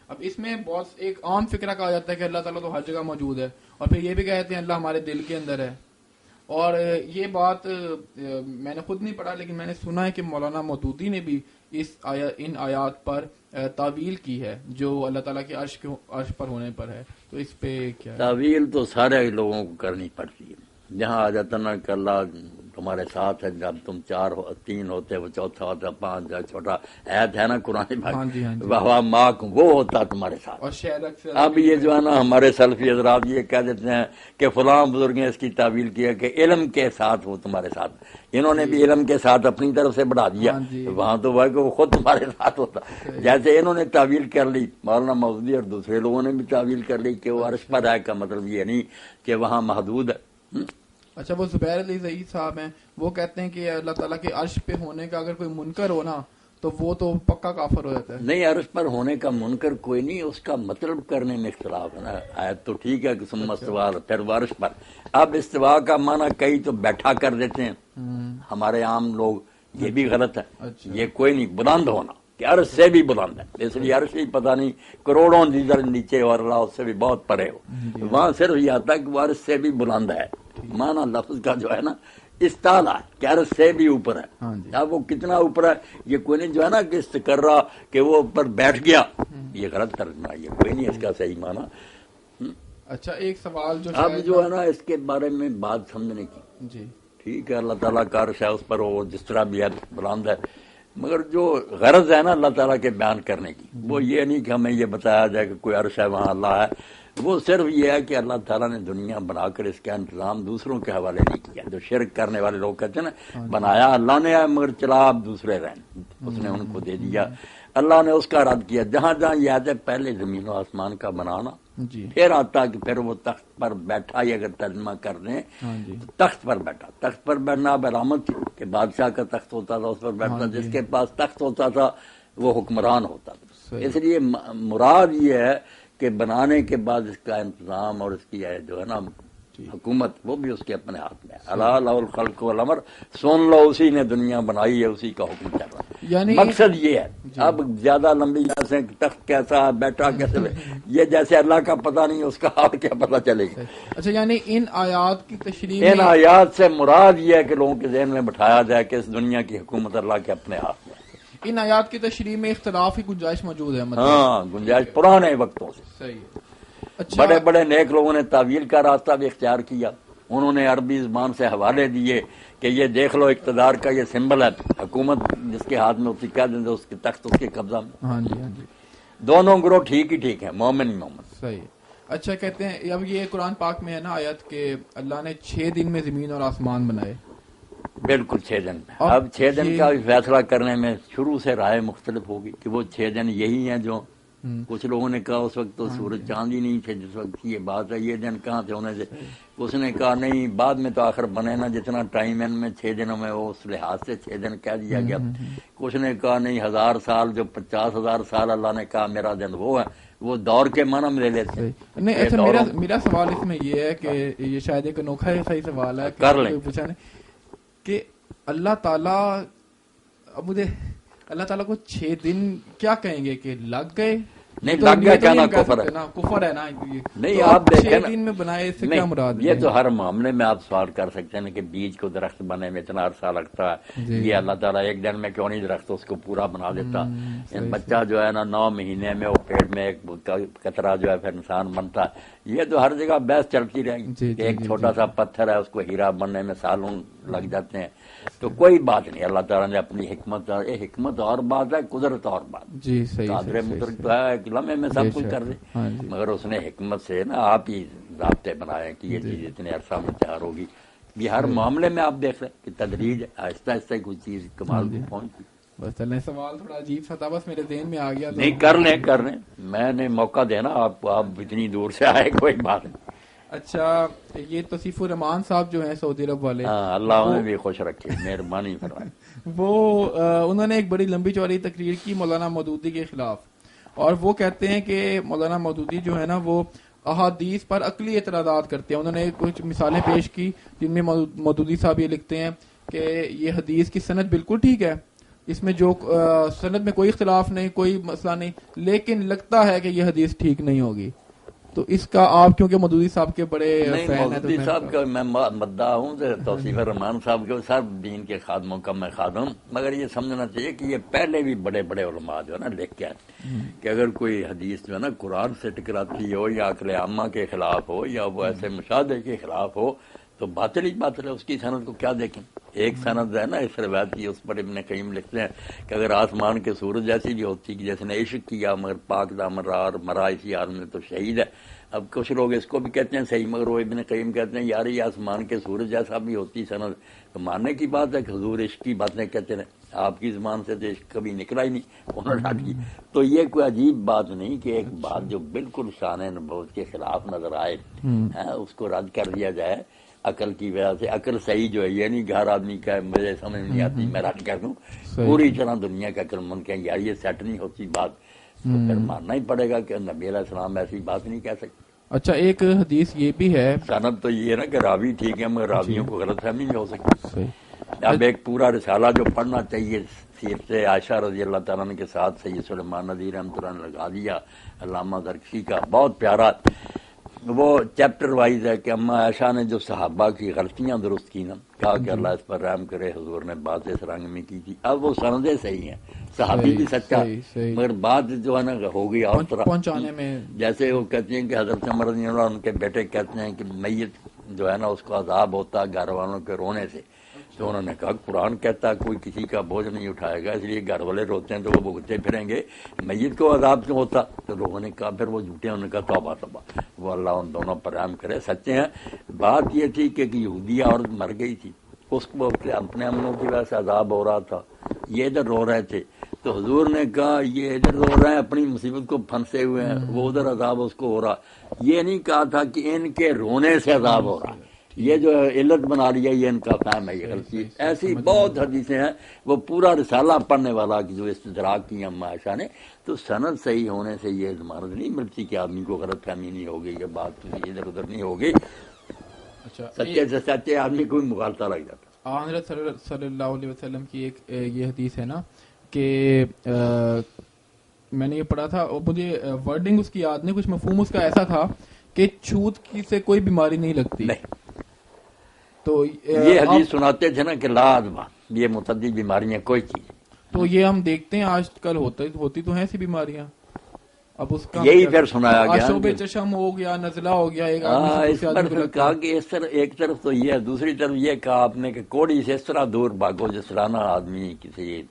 اب اس میں بہت ایک عام فکرہ کہا جاتا ہے کہ اللہ تعالیٰ تو ہر جگہ موجود ہے، اور پھر یہ بھی کہتے ہیں اللہ ہمارے دل کے اندر ہے. اور یہ بات میں نے خود نہیں پڑھا لیکن میں نے سنا ہے کہ مولانا مودودی نے بھی ان آیات پر تعویل کی ہے جو اللہ تعالیٰ کے عرش پر ہونے پر ہے. تو اس پہ کیا تعویل تو سارے لوگوں کو کرنی پڑتی ہے. جہاں آ جاتا نا کہ اللہ تمہارے ساتھ ہے، جب تم 3 ہوتے وہ چوتھا ہوتا 5 چھوٹا عید ہے نا قرآن واہ ماک وہ ہوتا تمہارے ساتھ. اب یہ جو ہے نا ہمارے سلفی حضرات یہ کہہ دیتے ہیں کہ فلاں بزرگ نے اس کی تعویل کیا کہ علم کے ساتھ وہ تمہارے ساتھ. انہوں نے بھی علم کے ساتھ اپنی طرف سے بڑھا دیا، وہاں تو وہ کہ وہ خود تمہارے ساتھ ہوتا. جیسے انہوں نے تعویل کر لی مولانا مودودی اور دوسرے لوگوں نے بھی تعویل کر لی کہ وہ عرش پر ہے کا مطلب یہ نہیں کہ وہاں محدود ہے. اچھا، وہ زبیر علی زئی صاحب ہیں، وہ کہتے ہیں کہ اللہ تعالیٰ کے عرش پہ ہونے کا اگر کوئی منکر ہو نا تو وہ تو پکا کافر ہو جاتا ہے. نہیں، عرش پر ہونے کا منکر کوئی نہیں، اس کا مطلب کرنے میں اختلاف ہے نا. آیت تو ٹھیک ہے کہ ثم استویٰ پھر عرش پر. اب استوا کا معنی کئی تو بیٹھا کر دیتے ہیں، ہمارے عام لوگ یہ بھی غلط ہے. اچھا. یہ کوئی نہیں بلند ہونا کہ عرش سے بھی بلند ہے, اس لیے عرش ہی پتہ نہیں کروڑوں دیگر نیچے اور اللہ اس سے بھی بہت پرے ہو. وہاں صرف یہ آتا ہے کہ وہ عرش سے بھی بلند ہے. مانا لفظ کا جو ہے نا استعلا ہے کہ عرش سے بھی اوپر ہے. اب وہ کتنا اوپر ہے یہ کوئی نہیں جو ہے نا کہ استقرا کہ وہ اوپر بیٹھ گیا, یہ غلط ترجمہ, یہ کوئی نہیں اس کا صحیح مانا. اچھا ایک سوال اب جو ہے نا اس کے بارے میں بات سمجھنے کی, جی ٹھیک ہے اللہ تعالیٰ کا عرش ہے اس پر وہ جس طرح بھی ہے بلند ہے, مگر جو غرض ہے نا اللہ تعالیٰ کے بیان کرنے کی وہ یہ نہیں کہ ہمیں یہ بتایا جائے کہ کوئی عرش ہے وہاں اللہ ہے. وہ صرف یہ ہے کہ اللہ تعالیٰ نے دنیا بنا کر اس کا انتظام دوسروں کے حوالے نہیں کیا. جو شرک کرنے والے لوگ کہتے ہیں نا بنایا اللہ نے ہے مگر چلا آپ دوسرے رہیں, اس نے ان کو دے دیا. اللہ نے اس کا رد کیا. جہاں جہاں یہ آتا ہے پہلے زمین و آسمان کا بنانا, پھر آتا کہ پھر وہ تخت پر بیٹھا. یہ اگر ترجمہ کر دیں تو تخت پر بیٹھا. تخت پر بیٹھنا برآمد تھی کہ بادشاہ کا تخت ہوتا تھا, اس پر بیٹھتا. جس کے پاس تخت ہوتا تھا وہ حکمران ہوتا تھا. اس لیے مراد یہ ہے کہ بنانے کے بعد اس کا انتظام اور اس کی جو ہے نا حکومت وہ بھی اس کے اپنے ہاتھ میں. اللہ لہ الخلق والامر, سن لو اسی نے دنیا بنائی ہے, اسی کا حکم چل رہا ہے. یعنی مقصد یہ ہے. اب زیادہ لمبی جیسے تخت کیسا ہے بیٹھا کیسے, یہ جیسے اللہ کا پتہ نہیں اس کا اور کیا پتہ چلے گا. اچھا یعنی ان آیات کی تشریح, ان آیات سے مراد یہ ہے کہ لوگوں کے ذہن میں بٹھایا جائے کہ اس دنیا کی حکومت اللہ کے اپنے ہاتھ میں. ان آیات کی تشریح میں اختلاف کی گنجائش موجود ہے. ہاں گنجائش پرانے وقتوں سے. صحیح ہے. اچھا بڑے بڑے نیک لوگوں نے تعویل کا راستہ بھی اختیار کیا. انہوں نے عربی زبان سے حوالے دیے کہ یہ دیکھ لو اقتدار کا یہ سمبل ہے, حکومت جس کے ہاتھ میں ہوتی کیا دیں اس کے تخت اس کے قبضہ میں. ہاں جی ہاں جی, دونوں گروہ ٹھیک ہی ٹھیک ہیں, مومن مومن. صحیح. اچھا کہتے ہیں اب یہ قرآن پاک میں ہے نا آیت کہ اللہ نے 6 دن میں زمین اور آسمان بنائے. بالکل 6 دن. اب 6 دن کا فیصلہ کرنے میں شروع سے رائے مختلف ہوگی کہ وہ 6 دن یہی ہیں جو کچھ لوگوں نے کہا اس وقت تو سورج چاند ہی نہیں تھے جس وقت یہ بات ہے, یہ دن کہاں تھے ہونے سے. اس نے کہا نہیں بعد میں تو آخر بنے نا جتنا ٹائم ان میں 6 دنوں میں وہ اس لحاظ سے 6 دن کہہ دیا گیا. کچھ نے کہا نہیں 1000 سال جو 50,000 سال اللہ نے کہا میرا دن وہ ہے, وہ دور کے معنی میں لے لیتے. نہیں اچھا میرا سوال اس میں یہ ہے کہ یہ شاید ایک انوکھا صحیح سوال ہے کر لیں پوچھا کہ اللہ تعالیٰ, اب مجھے اللہ تعالیٰ کو 6 دن کیا کہیں گے کہ لگ گئے؟ نہیں لگ گیا کہنا کفر ہے. کفر ہے نا. نہیں آپ دیکھیں 6 دن میں بنائے اس سے کیا مراد؟ یہ تو ہر معاملے میں آپ سوال کر سکتے ہیں کہ بیج کو درخت بنے میں اتنا عرصہ لگتا ہے, یہ اللہ تعالیٰ ایک دن میں کیوں نہیں درخت اس کو پورا بنا دیتا. بچہ جو ہے نا 9 مہینے میں وہ پیڑ میں ایک قطرہ جو ہے پھر انسان بنتا ہے. یہ تو ہر جگہ بحث چلتی رہے گی. ایک چھوٹا سا پتھر ہے اس کو ہیرا بننے میں سالوں لگ جاتے ہیں. تو کوئی بات نہیں, اللہ تعالیٰ نے اپنی حکمت اور بات ہے, قدرت اور بات. جی صحیح. قادر مطلق تو ہے کہ لمحے میں سب کچھ کر دے, مگر اس نے حکمت سے نا آپ ہی ضابطے بنائے کہ یہ چیز اتنے عرصہ میں تیار ہوگی. یہ ہر معاملے میں آپ دیکھ رہے کہ تدریج آہستہ آہستہ کوئی چیز کمال کو پہنچی. بس چلیں سوال تھوڑا عجیب سا تھا, بس میرے ذہن میں آ گیا. نہیں کر لیں میں نے موقع دینا آپ کو, آپ اتنی دور سے آئے کوئی بات نہیں. اچھا یہ توصیف الرحمان صاحب جو ہیں سعودی عرب والے, اللہ انہیں بھی خوش رکھے, مہربانی فرمائے. وہ انہوں نے ایک بڑی لمبی چوڑی تقریر کی مولانا مودودی کے خلاف, اور وہ کہتے ہیں کہ مولانا مودودی جو ہے نا وہ احادیث پر عقلی اعتراضات کرتے ہیں. انہوں نے کچھ مثالیں پیش کی جن میں مودودی صاحب یہ لکھتے ہیں کہ یہ حدیث کی سند بالکل ٹھیک ہے, اس میں جو سند میں کوئی اختلاف نہیں, کوئی مسئلہ نہیں, لیکن لگتا ہے کہ یہ حدیث ٹھیک نہیں ہوگی. تو اس کا آپ کیونکہ مودودی صاحب کے بڑے فین ہیں, مودودی صاحب کا میں مدعا ہوں, توصیف الرحمان صاحب کے سب دین کے خادموں کا میں خادم, مگر یہ سمجھنا چاہیے کہ یہ پہلے بھی بڑے بڑے علماء جو ہے نا لکھ کے آتے کہ اگر کوئی حدیث جو ہے نا قرآن سے ٹکراتی ہو یا عقل عامہ کے خلاف ہو یا وہ ایسے مشاہدے کے خلاف ہو تو باطل ہی باطل ہے. اس کی سند کو کیا دیکھیں. ایک سند ہے نا اس روایت کی, اس پر ابن قیم لکھتے ہیں کہ اگر آسمان کے سورج جیسی بھی ہوتی کہ جس نے عشق کیا مگر پاک دامن مرا اسی عالم میں تو شہید ہے. اب کچھ لوگ اس کو بھی کہتے ہیں صحیح, مگر وہ ابن قیم کہتے ہیں یار یہ آسمان کے سورج جیسا بھی ہوتی سند تو ماننے کی بات ہے کہ حضور عشق کی باتیں کہتے ہیں, آپ کی زبان سے تو عشق کبھی نکلا ہی نہیں, انہوں نے ڈال کی. تو یہ کوئی عجیب بات نہیں کہ ایک بات جو بالکل شان نبوت کے خلاف نظر آئے اس کو رد کر دیا جائے عقل کی وجہ سے. عقل صحیح جو ہے یہ نہیں کہ ہر آدمی کا مجھے سمجھ نہیں آتی میں رد کر دوں, پوری طرح دنیا کا عقل مند کہ یار یہ سیٹ نہیں ہوتی بات, تو پھر ماننا ہی پڑے گا کہ نبی علیہ السلام ایسی بات نہیں کہہ سکتے. اچھا ایک حدیث یہ بھی ہے, سند تو یہ ہے نا کہ راوی ٹھیک ہے مگر راویوں کو غلط فہمی بھی ہو سکتی. اب ایک پورا رسالہ جو پڑھنا چاہیے سیرت عائشہ رضی اللہ تعالیٰ عنہ کے ساتھ سید سلیمان ندوی رحمۃ اللہ نے لگا دیا علامہ زرکشی کا، بہت پیارا وہ چیپٹر وائز ہے کہ اما عائشہ نے جو صحابہ کی غلطیاں درست کی نا، کہا کہ اللہ اس پر رحم کرے، حضور نے بات اس رنگ میں کی تھی، اب وہ سندیں صحیح ہیں، صحابی بھی سچا، مگر بات جو ہے نا ہو گئی اور طرح پہنچانے میں، جیسے وہ کہتی ہیں کہ حضرت عمر رضی اللہ عنہ ان کے بیٹے کہتے ہیں کہ میت جو ہے نا اس کو عذاب ہوتا گھر والوں کے رونے سے، تو انہوں نے کہا قرآن کہتا ہے کوئی کسی کا بوجھ نہیں اٹھائے گا، اس لیے گھر والے روتے ہیں تو وہ بھگتے پھریں گے، میت کو عذاب کیوں ہوتا؟ تو لوگوں نے کہا پھر وہ جھوٹے، انہوں نے کہا توبہ توبہ، وہ اللہ ان دونوں پر رحم کرے، سچے ہیں۔ بات یہ تھی کہ یہودی عورت مر گئی تھی، اس کو اپنے عملوں کی وجہ سے عذاب ہو رہا تھا، یہ ادھر رو رہے تھے، تو حضور نے کہا یہ ادھر رو رہے ہیں اپنی مصیبت کو پھنسے ہوئے ہیں، وہ ادھر عذاب اس کو ہو رہا، یہ نہیں کہا تھا کہ ان کے رونے سے عذاب ہو رہا، یہ جو علت بنا لیا یہ ان کا فہم ہے، یہ غلطی۔ ایسی بہت حدیثیں ہیں، وہ پورا رسالہ پڑھنے والا کی جو استدراک کی اما عائشہ نے، تو سند صحیح ہونے سے یہ ضمانت نہیں ملتی کہ آدمی کو غلط فہمی نہیں ہوگی، یہ بات ادھر ادھر نہیں ہوگی، سچے سے سچے آدمی کو بھی مغالطہ لگ جاتا۔ حضرت صلی اللہ علیہ وسلم کی ایک یہ حدیث ہے نا کہ میں نے یہ پڑھا تھا اور مجھے ورڈنگ اس کی یاد نہیں، کچھ مفہوم اس کا ایسا تھا کہ چھوت کی سے کوئی بیماری نہیں لگتی، تو یہ حدیث سناتے تھے نا کہ لا ادوا، یہ متعدد بیماریاں کوئی چیز، تو یہ ہم دیکھتے ہیں آج کل ہوتی تو ہیں ایسی بیماریاں، اب اس کا یہی پھر سنایا گیا، شعب چشم ہو گیا، نزلہ ہو گیا، اس پر کہا کہ اس طرح ایک طرف تو یہ ہے، دوسری طرف یہ کہا آپ نے کہ کوڑی سے اس طرح دور بھاگو جس طرح نا آدمی کسی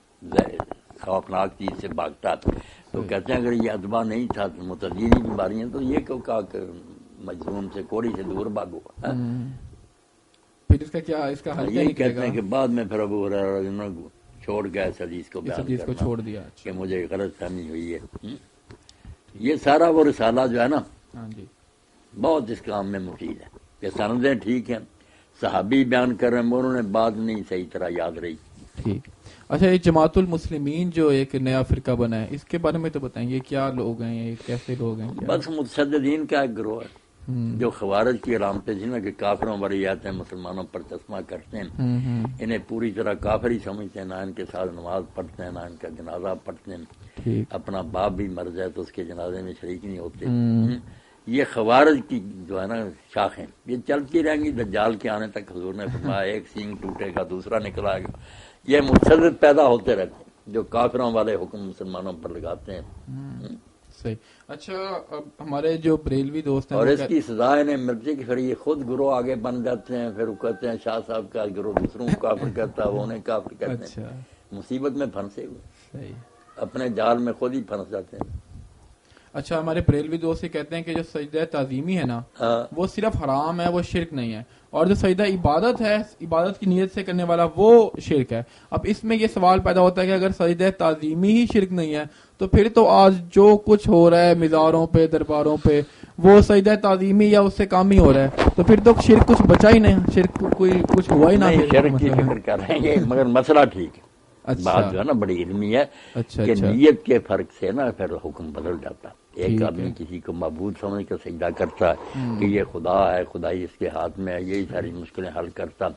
خوفناک چیز سے بھاگتا، تو کہتے ہیں اگر یہ ادوا نہیں تھا تو متعدد بیماریاں، تو یہ کیوں کہا کہ مجنون سے کوڑی سے دور بھاگو؟ پھر اس کا کیا، اس کا حل یہی کہتے ہیں کہ بعد میں پھر ابو ہریرہ چھوڑ گیا اس حدیث کو، چھوڑ دیا کہ مجھے غلط فہمی ہوئی ہے۔ یہ سارا وہ رسالہ جو ہے نا بہت اس کام میں مفید ہے، کہ سندیں ٹھیک ہیں، صحابی بیان کر رہے ہیں، انہوں نے بات نہیں صحیح طرح یاد رہی۔ ٹھیک، اچھا یہ جماعت المسلمین جو ایک نیا فرقہ بنا ہے، اس کے بارے میں تو بتائیں، یہ کیا لوگ ہیں، یہ کیسے لوگ ہیں؟ بس متشددین کا ایک گروہ ہے، جو خوارج کی علامتیں تھیں نا کہ کافروں والی آتے ہیں، مسلمانوں پر چشمہ کرتے ہیں، انہیں پوری طرح کافر ہی سمجھتے ہیں، نہ ان کے ساتھ نماز پڑھتے ہیں، نہ ان کا جنازہ پڑھتے ہیں، اپنا باپ بھی مر جائے تو اس کے جنازے میں شریک نہیں ہوتے۔ یہ خوارج کی جو ہے نا شاخیں یہ چلتی رہیں گی دجال کے آنے تک۔ حضور نے فرمایا ایک سینگ ٹوٹے گا دوسرا نکل آئے گا، یہ متشدد پیدا ہوتے رہتے ہیں جو کافروں والے حکم مسلمانوں پر لگاتے ہیں۔ صحیح۔ اچھا اب ہمارے جو بریلوی دوست ہیں، اور اس کی سزا انہیں ملتی کہ پھر یہ خود گروہ آگے بن جاتے ہیں، پھر وہ کہتے ہیں شاہ صاحب کا گروہ دوسروں کو کافر کہتا ہے، وہ انہیں کافر کہتے ہیں، مصیبت میں پھنسے ہوئے، اپنے جال میں خود ہی پھنس جاتے ہیں۔ اچھا ہمارے بریلوی دوست یہ کہتے ہیں کہ جو سجدہ تعظیمی ہے نا وہ صرف حرام ہے، وہ شرک نہیں ہے، اور جو سجدہ عبادت ہے، عبادت کی نیت سے کرنے والا، وہ شرک ہے۔ اب اس میں یہ سوال پیدا ہوتا ہے کہ اگر سجدہ تعظیمی ہی شرک نہیں ہے تو پھر تو آج جو کچھ ہو رہا ہے مزاروں پہ، درباروں پہ، وہ سجدہ تعظیمی یا اس سے کام ہی ہو رہا ہے، تو پھر تو شرک کچھ بچا ہی نہیں، شرک کوئی کچھ ہوا ہی نہ۔ شرک کی فکر کر رہے ہیں مگر مسئلہ ٹھیک ہے، بات جو ہے نا بڑی علمی ہے کہ نیت کے فرق سے نا پھر حکم بدل جاتا ہے۔ ایک آدمی کسی کو معبود سمجھ کر سجدہ کرتا ہے کہ یہ خدا ہے، خدائی اس کے ہاتھ میں ہے، یہی ساری مشکلیں حل کرتا،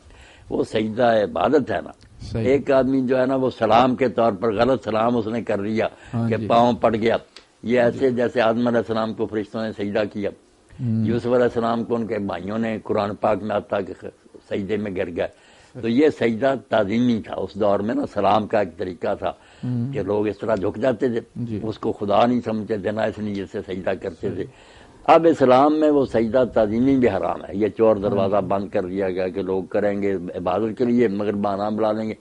وہ سجدہ عبادت ہے نا۔ ایک آدمی جو ہے نا وہ سلام کے طور پر غلط سلام اس نے کر لیا کہ پاؤں پڑ گیا، یہ ایسے جیسے آدم علیہ السلام کو فرشتوں نے سجدہ کیا، یوسف علیہ السلام کو ان کے بھائیوں نے، قرآن پاک میں آتا کہ سجدے میں گر گئے، تو یہ سجدہ تعظیمی تھا اس دور میں نا، سلام کا ایک طریقہ تھا کہ لوگ اس طرح جھک جاتے تھے، اس کو خدا نہیں سمجھتے تھے، نہ اس نیت سے سجدہ کرتے تھے۔ اب اسلام میں وہ سجدہ تعظیمی بھی حرام ہے، یہ چور دروازہ بند کر دیا گیا کہ لوگ کریں گے عبادت کے لیے مگر بہانہ بلا لیں گے،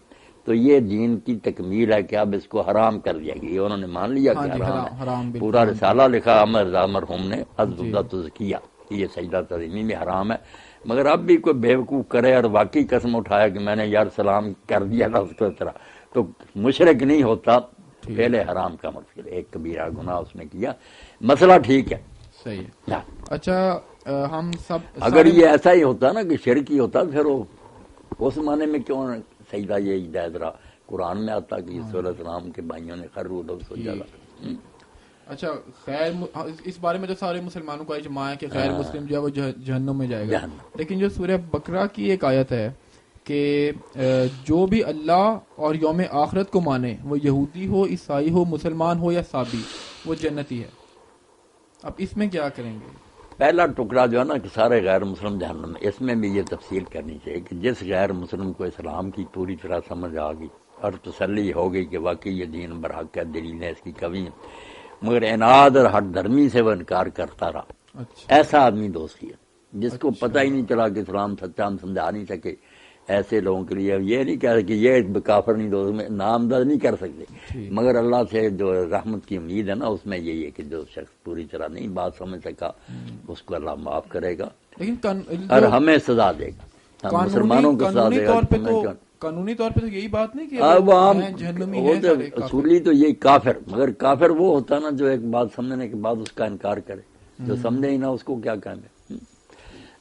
تو یہ دین کی تکمیل ہے کہ اب اس کو حرام کر دیا گیا، انہوں نے مان لیا کہ حرام ہے، پورا رسالہ لکھا عمر رضا مرحوم نے کیا کہ یہ سجدہ تعظیمی میں حرام ہے، مگر اب بھی کوئی بیوقوف کرے اور واقعی قسم اٹھایا کہ میں نے یار سلام کر دیا تھا اس کو طرح، تو مشرک نہیں ہوتا، پہلے حرام کا مطلب ایک کبیرہ گناہ اس نے کیا، مسئلہ ٹھیک ہے۔ صحیح ہے۔ اچھا ہم سب اگر یہ ایسا ہی ہوتا نا کہ شرک ہی ہوتا پھر وہ اس معنی میں کیوں سجدہ یہ ہدایت رہا، قرآن میں آتا کہ یوسف علیہ السلام کے بھائیوں نے خروا له سجدا۔ اچھا خیر اس بارے میں تو سارے مسلمانوں کا اجماع ہے کہ غیر مسلم جو ہے وہ جہنم میں جائے گا، لیکن جو سورہ بقرہ کی ایک آیت ہے کہ جو بھی اللہ اور یوم آخرت کو مانے، وہ یہودی ہو، عیسائی ہو، مسلمان ہو یا صابی، وہ جنتی ہے. اب اس میں کیا کریں گے؟ پہلا ٹکڑا جو ہے نا کہ سارے غیر مسلم جہنم میں، اس میں بھی یہ تفصیل کرنی چاہیے کہ جس غیر مسلم کو اسلام کی پوری طرح سمجھ آ گئی اور تسلی ہو گئی کہ واقعی یہ دین برحق ہے، دلیلیں اس کی کمی ہیں، مگر اناد اور ہٹ دھرمی سے وہ انکار کرتا رہا، اچھا ایسا آدمی دوستی ہے. جس کو پتہ ہی نہیں چلا کہ اسلام سچا، ہم سمجھا نہیں سکے، ایسے لوگوں کے لیے یہ نہیں کہہ کہ یہ کافر نہیں، دوست میں نامزد نہیں کر سکتے، ٹھیک. مگر اللہ سے جو رحمت کی امید ہے نا، اس میں یہی ہے کہ جو شخص پوری طرح نہیں بات سمجھ سکا اس کو اللہ معاف کرے گا لیکن اور ہمیں سزا دے گا، ہم مسلمانوں کو سزا دے گا. قانونی طور پہ تو یہی بات نہیں کہ وہ عام جہنمی وہ ہیں تو سارے کافر. اصولی تو یہی کافر، مگر کافر وہ ہوتا نا جو ایک بات سمجھنے کے بعد اس کا انکار کرے، جو سمجھے ہی نہ اس کو کیا کہیں گے.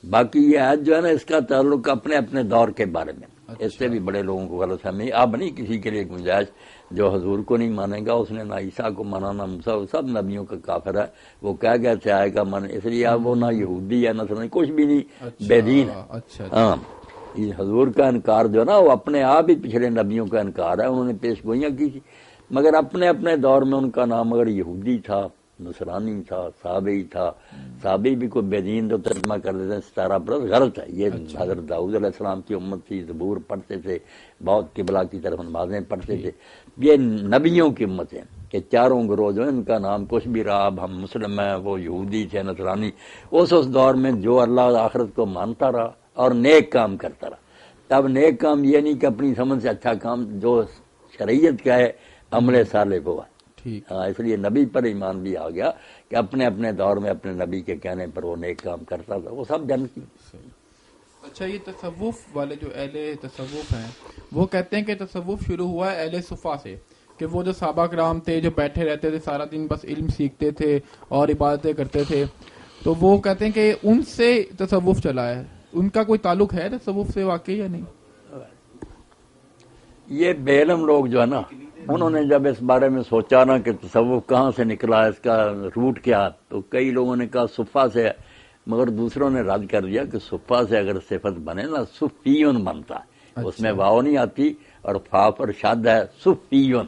باقی یہ آیت جو ہے نا، اس کا تعلق اپنے اپنے دور کے بارے میں، اس سے بھی بڑے لوگوں کو غلط فہمی. اب نہیں کسی کے لیے گنجائش، جو حضور کو نہیں مانے گا اس نے نہ عیسیٰ کو مانا نہ موسیٰ، سب نبیوں کا کافر ہے. وہ کہہ گئے تھے آئے گا من، اس لیے اب وہ نہ یہودی ہے نہ کچھ بھی نہیں، بے دین ہے. اچھا ہاں یہ حضور کا انکار جو ہے نا، وہ اپنے آپ ہی پچھلے نبیوں کا انکار ہے. انہوں نے پیش گوئیاں کی تھی، مگر اپنے اپنے دور میں ان کا نام اگر یہودی تھا، نصرانی تھا، صابئی تھا. صابئی بھی کوئی بے دین جو ترجمہ کر دیتے ہیں 17 برس، غلط ہے. یہ حضرت داؤد علیہ السلام کی امت تھی، زبور پڑھتے تھے، بہت قبلہ کی طرف نمازیں پڑھتے تھے. یہ نبیوں کی امت ہے کہ چاروں گروہ جو ہے ان کا نام کچھ بھی رہا. اب ہم مسلم ہیں، وہ یہودی تھے، نصرانی. اس دور میں جو اللہ آخرت کو مانتا رہا اور نیک کام کرتا رہا. اب نیک کام یہ نہیں کہ اپنی سمجھ سے اچھا کام، جو شریعت کا ہے عمل صالح ہوا. ہاں اس لیے نبی پر ایمان بھی آ گیا کہ اپنے اپنے دور میں اپنے نبی کے کہنے پر وہ نیک کام کرتا تھا، وہ سب جنتی. اچھا یہ تصوف والے جو اہل تصوف ہیں وہ کہتے ہیں کہ تصوف شروع ہوا ہے اہل صفا سے، کہ وہ جو صحابہ کرام تھے جو بیٹھے رہتے تھے سارا دن بس علم سیکھتے تھے اور عبادتیں کرتے تھے، تو وہ کہتے ہیں کہ ان سے تصوف چلا ہے. ان کا کوئی تعلق ہے تصوف سے واقعی یا نہیں؟ یہ بے علم لوگ جو ہے نا، انہوں نے جب اس بارے میں سوچا نا کہ تصوف کہاں سے نکلا، اس کا روٹ کیا، تو کئی لوگوں نے کہا صفا سے ہے، مگر دوسروں نے رد کر دیا کہ صفا سے اگر صفت بنے نا صفیون بنتا ہے. اس میں واو نہیں آتی اور فا پر شد ہے، صفیون.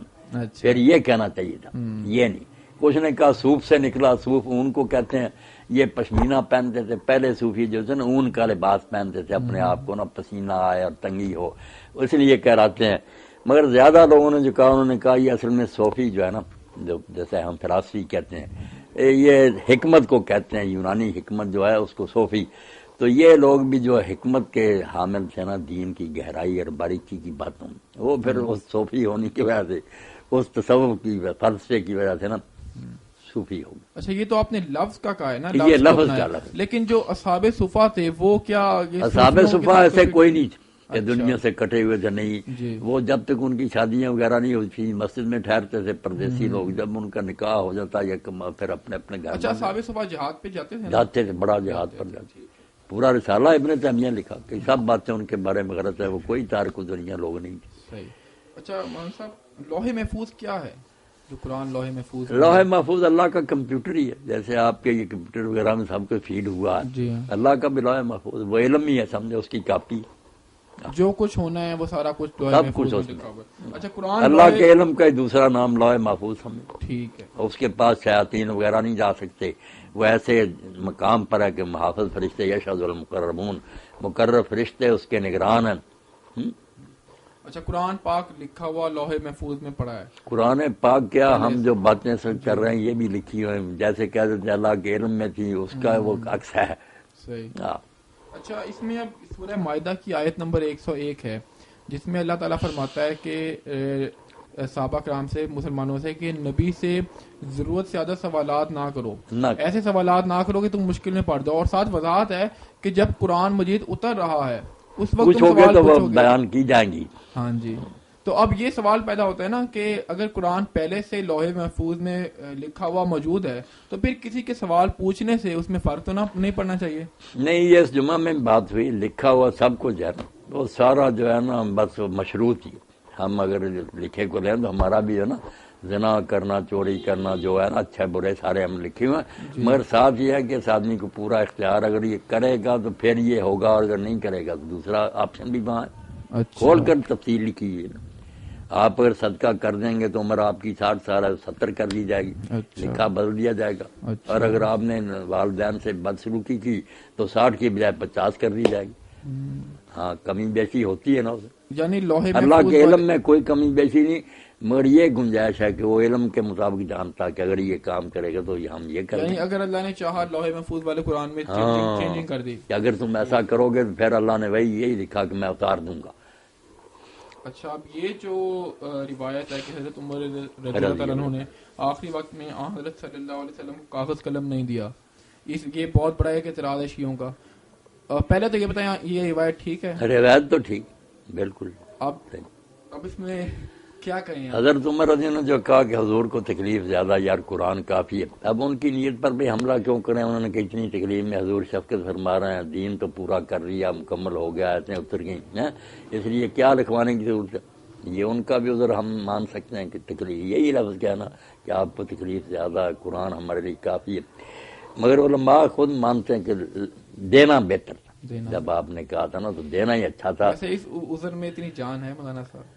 پھر یہ کہنا چاہیے تھا، یہ نہیں. کچھ نے کہا صوف سے نکلا، صوف اون کو کہتے ہیں. یہ پشمینہ پہنتے تھے پہلے صوفی جو تھے نا، اون کا لباس پہنتے تھے اپنے آپ کو نا پسینہ آئے اور تنگی ہو، اس لیے کہلاتے ہیں. مگر زیادہ لوگوں نے جو کہا انہوں نے کہا یہ اصل میں صوفی جو ہے نا، جو جیسے ہم فلاسفی کہتے ہیں، یہ حکمت کو کہتے ہیں، یونانی حکمت جو ہے اس کو صوفی. تو یہ لوگ بھی جو حکمت کے حامل تھے نا، دین کی گہرائی اور باریکی کی باتوں، وہ پھر اس صوفی ہونے کی وجہ سے، اس تصوف کی فلسفے کی وجہ سے نا صوفی ہو. اچھا یہ تو آپ نے لفظ کا کہا ہے نا، یہ لفظ کا لفظ. لیکن جو اصحاب صفا تھے وہ کیا اصحاب صفا ایسے کوئی نہیں کہ دنیا سے کٹے ہوئے تھے، نہیں. وہ جب تک ان کی شادیاں وغیرہ نہیں ہوئی تھی مسجد میں ٹھہرتے تھے پردیسی لوگ. جب ان کا نکاح ہو جاتا یا پھر اپنے اپنے گھر. اچھا اصحاب صفا جہاد پہ جاتے تھے، بڑا جہاد پر جاتے. پورا رسالہ ابن تیمیہ لکھا کہ سب باتیں ان کے بارے میں غلط ہے، وہ کوئی تارک دنیا لوگ نہیں تھے. اچھا مولانا صاحب لوح محفوظ کیا ہے؟ جو قرآن لوح محفوظ، لوح محفوظ اللہ کا کمپیوٹر ہی ہے. جیسے آپ کے یہ کمپیوٹر وغیرہ میں سب کو فیڈ ہوا ہے، اللہ کا بھی لوح محفوظ وہ علم ہی ہے، سمجھے اس کی کاپی. جو کچھ ہونا ہے وہ سارا کچھ سب کچھ لکھا ہوا ہے. اچھا قرآن اللہ کے علم کا دوسرا نام لوح محفوظ سمجھے. ٹھیک ہے. اس کے پاس شیاطین وغیرہ نہیں جا سکتے. وہ ایسے مقام پر ہے کہ محافظ فرشتے یشہد المقربون، مقرر فرشتے اس کے نگران ہیں. اچھا قرآن پاک لکھا ہوا لوح محفوظ میں پڑا ہے. قرآن پاک کیا ہم جو باتیں سب کر رہے ہیں یہ بھی لکھی ہوئی ہیں، جیسے کہہ دیتے اللہ کے علم میں تھی، اس کا وہ عکس ہے. صحیح. اچھا اس میں اب سورہ مائدہ کی آیت نمبر 101 ہے جس میں اللہ تعالیٰ فرماتا ہے کہ صحابہ کرام سے، مسلمانوں سے، کہ نبی سے ضرورت سے زیادہ سوالات نہ کرو، ایسے سوالات نہ کرو کہ تم مشکل میں پڑ جاؤ. اور ساتھ وضاحت ہے کہ جب قرآن مجید اتر رہا ہے اس وقت تم سوال تو وہ بیان کی جائیں گی. ہاں جی. تو اب یہ سوال پیدا ہوتا ہے نا کہ اگر قرآن پہلے سے لوح محفوظ میں لکھا ہوا موجود ہے تو پھر کسی کے سوال پوچھنے سے اس میں فرق تو نہیں پڑنا چاہیے؟ نہیں، یہ اس جمعہ میں بات ہوئی، لکھا ہوا سب کچھ ہے نا، وہ سارا جو ہے نا بس مشروط ہی. ہم اگر لکھے کو لیں تو ہمارا بھی ہے نا زنا کرنا، چوری کرنا، جو ہے نا اچھے برے سارے ہم لکھے ہوئے ہیں. مگر ساتھ یہ ہے کہ اس آدمی کو پورا اختیار، اگر یہ کرے گا تو پھر یہ ہوگا، اور اگر نہیں کرے گا تو دوسرا آپشن بھی وہاں ہے. اچھا کھول کر تفصیل لکھی ہے. آپ اگر صدقہ کر دیں گے تو عمر آپ کی 60 سال ہے 70 کر دی جائے گی. اچھا لکھا بدل دیا جائے گا. اچھا اور اگر آپ نے والدین سے بدسلوکی کی تو 60 کی بجائے 50 کر دی جائے گی. ہاں کمی بیشی ہوتی ہے نا اسے. یعنی لوہے اللہ محفوظ کے والے علم میں کوئی کمی بیشی نہیں، مگر یہ گنجائش ہے کہ وہ علم کے مطابق جانتا کہ اگر یہ کام کرے گا تو ہم یہ کر دیں یعنی گے. اگر اللہ نے چاہا لوہے محفوظ والے قرآن میں ہاں چینجنگ کر دی. کہ اگر تم ایسا کرو گے تو پھر اللہ نے وہی یہی لکھا کہ میں اتار دوں گا. اچھا اب یہ جو روایت ہے کہ حضرت عمر رضی اللہ تعالیٰ عنہ نے آخری وقت میں حضرت صلی اللہ علیہ وسلم کو کاغذ قلم نہیں دیا، یہ بہت بڑا ایک اعتراض ہے شیعوں کا. پہلے تو یہ بتائیں یہ روایت ٹھیک ہے؟ روایت تو ٹھیک بالکل. اب اس میں کیا کہیں؟ حضرت عمر رضی اللہ عنہ جو کہا کہ حضور کو تکلیف زیادہ یار قرآن کافی ہے، اب ان کی نیت پر بھی حملہ کیوں کریں؟ انہوں نے کہ اتنی تکلیف میں حضور شفقت فرما رہے ہیں، دین تو پورا کر لیا مکمل ہو گیا، ایسے اتر گئی ہیں، اس لیے کیا لکھوانے کی ضرورت ہے؟ یہ ان کا بھی عذر ہم مان سکتے ہیں کہ تکلیف یہی لفظ کہنا کہ آپ کو تکلیف زیادہ ہے، قرآن ہمارے لیے کافی ہے. مگر علماء خود مانتے ہیں کہ دینا بہتر تھا. جب آپ نے کہا تھا نا تو دینا ہی اچھا تھا. ویسے اس عذر میں اتنی جان ہے مولانا صاحب؟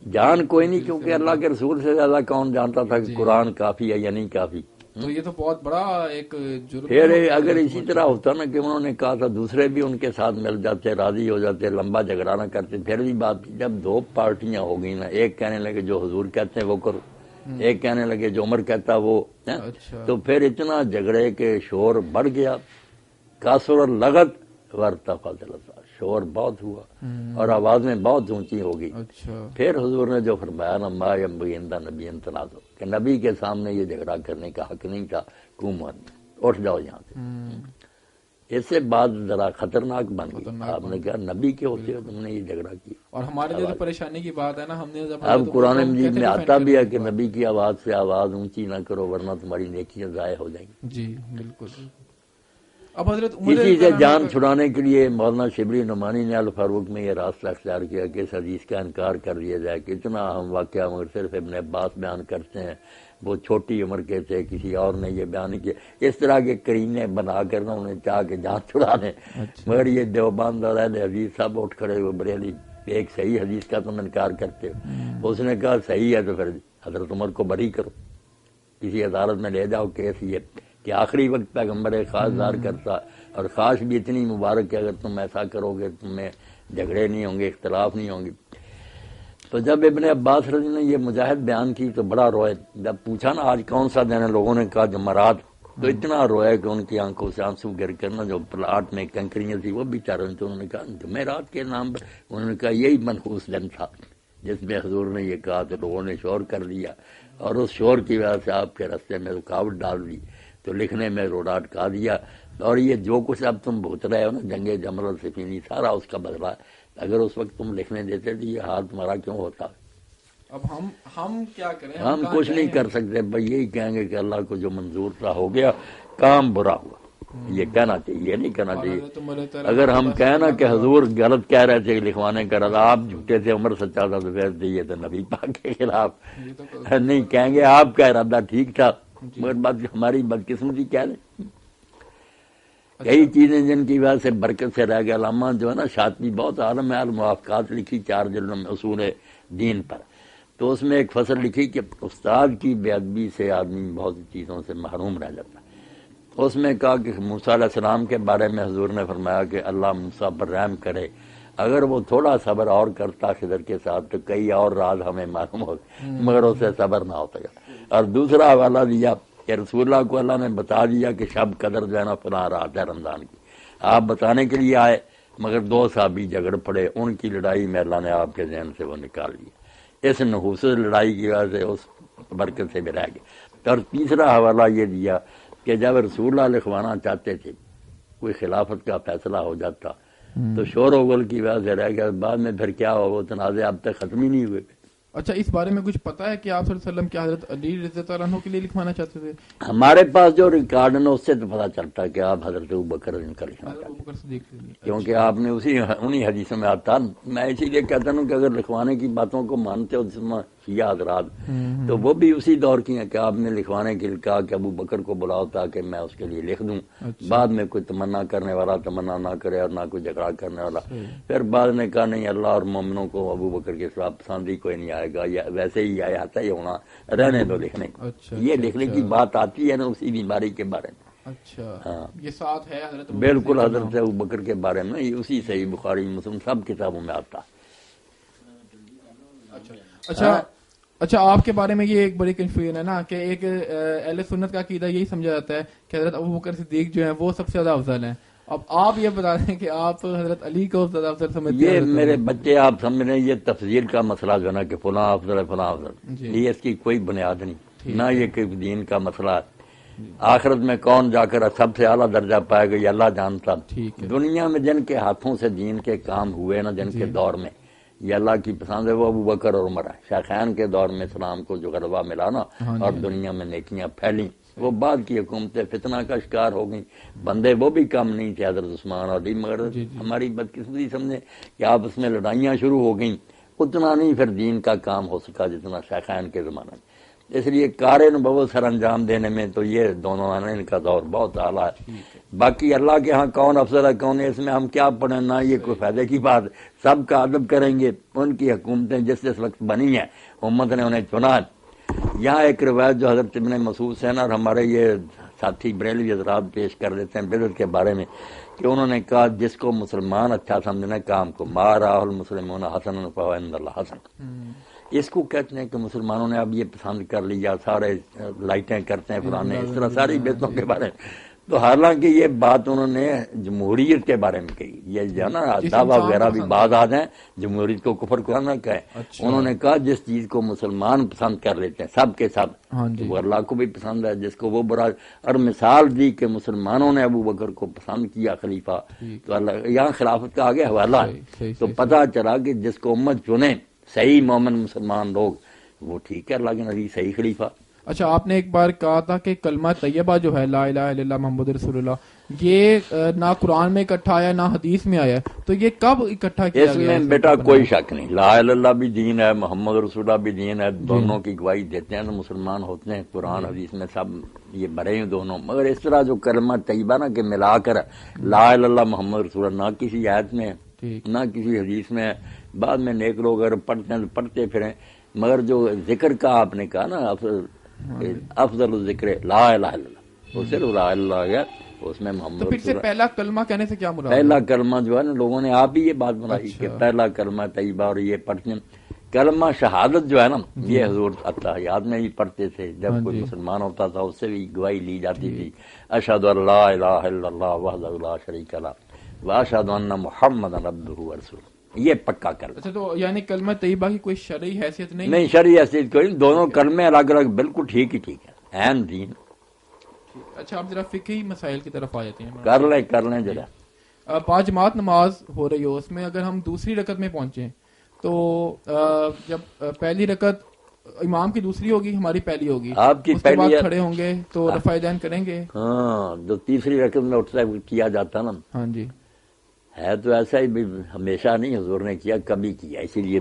جان کوئی نہیں، کیونکہ اللہ کے رسول سے زیادہ کون جانتا تھا کہ قرآن کافی ہے یا نہیں کافی. تو یہ تو بہت بڑا ایک جرم. پھر اگر اسی طرح ہوتا نا کہ انہوں نے کہا تھا دوسرے بھی ان کے ساتھ مل جاتے، راضی ہو جاتے، لمبا جھگڑا نہ کرتے، پھر بھی بات. جب دو پارٹیاں ہو گئی نا، ایک کہنے لگے جو حضور کہتے ہیں وہ کرو، ایک کہنے لگے جو عمر کہتا وہ، تو پھر اتنا جھگڑے کے شور بڑھ گیا. کاسر لغت ورتفع الصوت، شور بہت ہوا اور آوازیں بہت اونچی ہو گئی. پھر حضور نے جو فرمایا نا ما ينبغي عند نبی تنازع، کہ نبی کے سامنے یہ جھگڑا کرنے کا حق نہیں تھا، قومت اٹھ جاؤ یہاں سے. اس سے بعد ذرا خطرناک بن گئی. آپ نے کہا نبی کے ہوتے ہو تم نے یہ جھگڑا کیا. اور ہمارے لیے تو پریشانی کی بات ہے نا، ہم نے اب قرآن مجید میں آتا بھی ہے کہ نبی کی آواز سے آواز اونچی نہ کرو ورنہ تمہاری نیکیاں ضائع ہو جائیں گی. جی بالکل. اب حضرت اسی سے جان چھڑانے کے لیے مولانا شبلی نعمانی نے الفاروق میں یہ راستہ اختیار کیا کہ اس حدیث کا انکار کر دیا جائے کہ اتنا اہم واقعہ مگر صرف ابن عباس بیان کرتے ہیں، وہ چھوٹی عمر کے تھے، کسی اور نے یہ بیان کیا. اس طرح کے کرینے بنا کر نہ انہیں چاہ کے جان چھڑا دیں. مگر یہ دیوبند اور اہل حدیث سب اٹھ کھڑے ہوئے، بریلوی ایک صحیح حدیث کا تم انکار کرتے ہو. اس نے کہا صحیح ہے تو پھر حضرت عمر کو بری کرو، کسی عدالت میں لے جاؤ کیس یہ کہ آخری وقت پیغمبر خاص دار کرتا، اور خاص بھی اتنی مبارک کہ اگر تم ایسا کرو گے تم میں جھگڑے نہیں ہوں گے، اختلاف نہیں ہوں گے. تو جب ابن عباس رضی نے یہ مجاہد بیان کی تو بڑا روئے. جب پوچھا نا آج کون سا دن ہے، لوگوں نے کہا جمعرات، تو اتنا روئے کہ ان کی آنکھوں سے آنسو گر کر نا جو پلاٹ میں کنکریاں تھی وہ بھی چار رہی تھی. انہوں نے کہا جمعرات کے نام پر، انہوں نے کہا یہی منحوس دن تھا جس میں حضور نے یہ کہا تو لوگوں نے شور کر دیا، اور اس شور کی وجہ سے آپ کے راستے میں رکاوٹ ڈال دی تو لکھنے میں روڑا اٹکا دیا. اور یہ جو کچھ اب تم بھوت رہے ہو نا جنگ جمل اور سفینی، سارا اس کا بدلہ ہے. اگر اس وقت تم لکھنے دیتے تو یہ حال تمہارا کیوں ہوتا؟ اب ہم کیا کریں؟ ہم کچھ نہیں کر سکتے، بھائی یہی کہیں گے کہ اللہ کو جو منظور تھا ہو گیا، کام برا ہوا. یہ کہنا چاہیے، یہ نہیں کہنا چاہیے. اگر ہم کہنا کہ حضور غلط کہہ رہے تھے لکھوانے کا ارادہ، آپ جھوٹے تھے، عمر سچا تھا، تو پھر یہ تو نبی پاک کے خلاف نہیں کہیں گے. آپ کا ارادہ ٹھیک تھا مگر بات ہماری بدقسمتی کیا ہے. کئی چیزیں جن کی وجہ سے برکت سے رہ گیا. علامہ جو ہے نا شاطبی بہت عالم ہے، الموافقات لکھی 4 جلدوں میں اصول دین پر، تو اس میں ایک فصل لکھی کہ استاد کی بے ادبی سے آدمی بہت سی چیزوں سے محروم رہ جاتا ہے. اس میں کہا کہ موسیٰ علیہ السلام کے بارے میں حضور نے فرمایا کہ اللہ موسیٰ پر رحم کرے، اگر وہ تھوڑا صبر اور کرتا خضر کے ساتھ تو کئی اور راز ہمیں معلوم ہو، مگر اسے صبر نہ ہوتا. اور دوسرا حوالہ دیا کہ رسول اللہ کو اللہ نے بتا دیا کہ شب قدر جو ہے نا فلاں رات ہے رمضان کی، آپ بتانے کے لیے آئے، مگر 2 صحابی جھگڑ پڑے، ان کی لڑائی میں اللہ نے آپ کے ذہن سے وہ نکال لیا. اس نحوس لڑائی کی وجہ سے اس برکت سے بھی رہ گئے. اور تیسرا حوالہ یہ دیا کہ جب رسول اللہ لکھوانا چاہتے تھے، کوئی خلافت کا فیصلہ ہو جاتا تو شور و غل کی وجہ سے رہ گیا، بعد میں پھر کیا ہو، وہ تنازع اب تک ختم ہی نہیں ہوئے. اچھا اس بارے میں کچھ پتا ہے کہ آپ صلی اللہ علیہ وسلم کیا حضرت علی رضی اللہ عنہ کے لیے لکھوانا چاہتے تھے؟ ہمارے پاس جو ریکارڈ ہے اس سے تو پتہ چلتا ہے کہ آپ حضرت ابوبکر کا لکھنا چاہتے ہیں، کیونکہ آپ نے انہی حدیثوں میں آتا. میں اسی لیے کہتا ہوں کہ اگر لکھوانے کی باتوں کو مانتے ہو شیعہ حضرات، تو وہ بھی اسی دور کی ہیں کہ آپ نے لکھوانے کے لیے کہا کہ ابو بکر کو بلاؤ تاکہ میں اس کے لیے لکھ دوں. بعد میں کوئی تمنا کرنے والا تمنا نہ کرے اور نہ کوئی جھگڑا کرنے والا. پھر بعد نے کہا نہیں، اللہ اور مومنوں کو ابو بکر کے سوا پسند ہی کوئی نہیں آئے گا، یا ویسے ہی آتا ہی ہونا، رہنے دو لکھنے. یہ لکھنے کی بات آتی ہے نا اسی بیماری کے بارے میں. اچھا، یہ ساتھ ہے حضرت بالکل حضرت ابو بکر کے بارے میں، یہ اسی صحیح بخاری مسلم سب کتابوں میں آتا. اچھا، آپ کے بارے میں یہ ایک بڑی کنفیوژن ہے نا کہ ایک اہل سنت کا عقیدہ یہی سمجھا جاتا ہے کہ حضرت ابو بکر صدیق جو ہیں وہ سب سے زیادہ افضل ہیں. اب آپ یہ بتا دیں کہ آپ حضرت علی کو زیادہ افضل سمجھتے ہیں؟ یہ میرے بچے آپ سمجھ رہے ہیں، یہ تفضیل کا مسئلہ جو ہے نا کہ فلاں افضل ہے فلاں افضل، یہ اس کی کوئی بنیاد نہیں، نہ یہ کہ دین کا مسئلہ ہے. آخرت میں کون جا کر سب سے اعلیٰ درجہ پائے گا یہ اللہ جانتا. دنیا میں جن کے ہاتھوں سے دین کے کام ہوئے نا، جن کے دور میں یہ اللہ کی پسند ہے، وہ ابو بکر اور عمر ہے. شیخین کے دور میں اسلام کو جو غلبہ ملا نا اور دنیا میں نیکیاں پھیلیں، وہ بعد کی حکومتیں فتنہ کا شکار ہو گئیں. بندے وہ بھی کم نہیں تھے حضرت عثمان اور علی، مگر ہماری بدقسمتی سمجھے کہ آپ اس میں لڑائیاں شروع ہو گئیں، اتنا نہیں پھر دین کا کام ہو سکا جتنا شیخین کے زمانے میں. اس لیے کار نبوت سر انجام دینے میں تو یہ دونوں ان کا دور بہت اعلیٰ ہے. باقی اللہ کے ہاں کون افضل ہے کون ہے، اس میں ہم کیا پڑھیں، نہ یہ کوئی فائدے کی بات. سب کا ادب کریں گے. ان کی حکومتیں جس جس وقت بنی ہیں امت نے انہیں چنا ہے. یہاں ایک روایت جو حضرت ابن مسعود سے نا، اور ہمارے یہ ساتھی بریلوی حضرات پیش کر دیتے ہیں بدعت کے بارے میں، کہ انہوں نے کہا جس کو مسلمان اچھا سمجھنا کام کو، ما راہ المسلمون حسنا فہو عند اللہ حسن. اس کو کہتے ہیں کہ مسلمانوں نے اب یہ پسند کر لیا، سارے لائٹیں کرتے ہیں فلانے، اس طرح ساری بیتوں کے بارے میں. تو حالانکہ یہ بات انہوں نے جمہوریت کے بارے میں کہی. یہ جو ہے نا دعویٰ وغیرہ بھی بعد آ جائیں، جمہوریت کو کفر قرآن نہ کہیں. انہوں نے کہا جس چیز کو مسلمان پسند کر لیتے ہیں سب کے سب، وہ اللہ کو بھی پسند ہے. جس کو وہ برا، اور مثال دی کہ مسلمانوں نے ابو بکر کو پسند کیا خلیفہ، تو اللہ یہاں خلافت کا آگے حوالہ ہے. تو پتہ چلا کہ جس کو امت چنے صحیح مومن مسلمان لوگ، وہ ٹھیک ہے اللہ کے نبی صحیح خلیفہ. اچھا، آپ نے ایک بار کہا تھا کہ کلمہ طیبہ جو ہے لا الہ الا اللہ محمد رسول اللہ، یہ نہ قرآن میں اکٹھا آیا نہ حدیث میں آیا، تو یہ کب اکٹھا کیا گیا؟ اس میں بیٹا کوئی شک نہیں، لا الہ الا اللہ بھی دین ہے، محمد رسول اللہ بھی دین ہے. دونوں کی گواہی دیتے ہیں تو مسلمان ہوتے ہیں. قرآن حدیث میں سب یہ بڑے ہیں دونوں. مگر اس طرح جو کلمہ طیبہ نا کہ ملا کر لا الہ الا اللہ محمد رسول اللہ، نہ کسی آیت میں نہ کسی حدیث میں. بعد میں نیک لوگ اگر پڑھتے ہیں تو پڑھتے پھریں، مگر جو ذکر کا آپ نے کہا نا افضل الذکر لا الہ الا اللہ، وہ صرف لا الہ الا اللہ گیا، اس میں محمد. تو پھر سے پہلا کلمہ کہنے سے کیا مراد؟ پہلا کلمہ جو ہے نا، لوگوں نے آپ ہی یہ بات بنائی کہ پہلا کلمہ طیبہ، اور یہ پڑھتے ہیں. کلمہ شہادت جو ہے نا، یہ حضور التحیات میں بھی پڑھتے تھے. جب کوئی مسلمان ہوتا تھا اس سے بھی گواہی لی جاتی تھی، اشہد ان لا الہ الا اللہ وحدہ لا شریک لہ واشہد ان محمدا عبدہ ورسولہ. یہ پکا کلمہ. اچھا، تو یعنی کلمہ طیبہ کی کوئی شرعی حیثیت نہیں؟ نہیں، شرعی حیثیت کوئی. دونوں کلمے الگ الگ بالکل ٹھیک ہی ٹھیک ہے، عین دین. اچھا، آپ ذرا فقہی مسائل کی طرف آ جاتے ہیں. کر لیں ذرا. پانچ جماعت نماز ہو رہی ہو، اس میں اگر ہم دوسری رکعت میں پہنچے تو جب پہلی رکعت امام کی دوسری ہوگی، ہماری پہلی ہوگی، آپ کی اس کے بعد پہلی کھڑے ہوں گے تو رفع دین کریں گے. ہاں، جو تیسری رکعت میں اٹھتا کیا جاتا نا، ہاں جی، ہے تو ایسا ہی بھی ہمیشہ نہیں، حضور نے کیا کبھی کیا. اسی لیے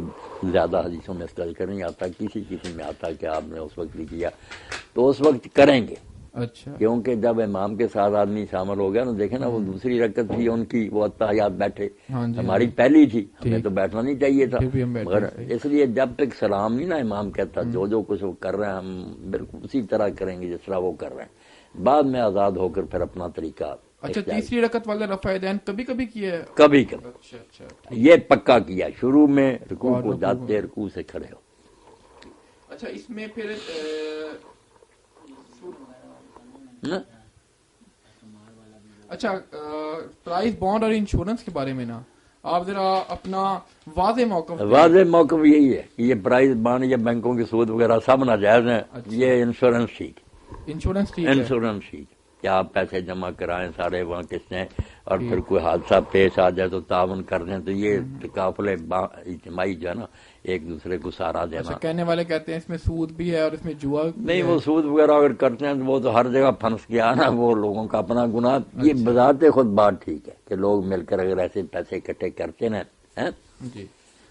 زیادہ حدیثوں میں اس کا ذکر نہیں آتا. کسی میں آتا کہ آپ نے اس وقت بھی کیا، تو اس وقت کریں گے. اچھا، کیونکہ جب امام کے ساتھ آدمی شامل ہو گیا نا، دیکھیں نا وہ دوسری رکعت تھی ان کی، وہ اتحیات بیٹھے، ہماری پہلی تھی، ہمیں تو بیٹھنا نہیں چاہیے تھا. مگر اس لیے جب تک سلام نہیں نا امام کہتا، جو کچھ وہ کر رہے ہیں ہم بالکل اسی طرح کریں گے جس طرح وہ کر رہے ہیں. بعد میں آزاد ہو کر پھر اپنا طریقہ. اچھا، تیسری رکعت والا رفع دین کبھی کبھی کیا ہے؟ کبھی کبھی. اچھا، یہ پکا کیا. شروع میں رکوع کو جاتے رکوع سے کھڑے ہو. اچھا، اس میں پھر اچھا پرائز بانڈ اور انشورنس کے بارے میں نا آپ ذرا اپنا واضح موقف یہی ہے کہ یہ پرائز بانڈ یا بینکوں کے سود وغیرہ سب ناجائز ہیں. یہ انشورنس ٹھیک کیا آپ پیسے جمع کرائیں سارے وہاں قسطیں، اور پھر کوئی حادثہ پیش آ جائے تو تعاون کر دیں. تو یہ تکافل اجتماعی جو ہے نا، ایک دوسرے کو سہارا دینا. کہنے والے کہتے ہیں اس میں سود بھی ہے اور اس میں جوا نہیں. وہ سود وغیرہ اگر کرتے ہیں تو وہ تو ہر جگہ پھنس گیا نا، وہ لوگوں کا اپنا گناہ. یہ بذات خود بات ٹھیک ہے کہ لوگ مل کر اگر ایسے پیسے اکٹھے کرتے ہیں. جی،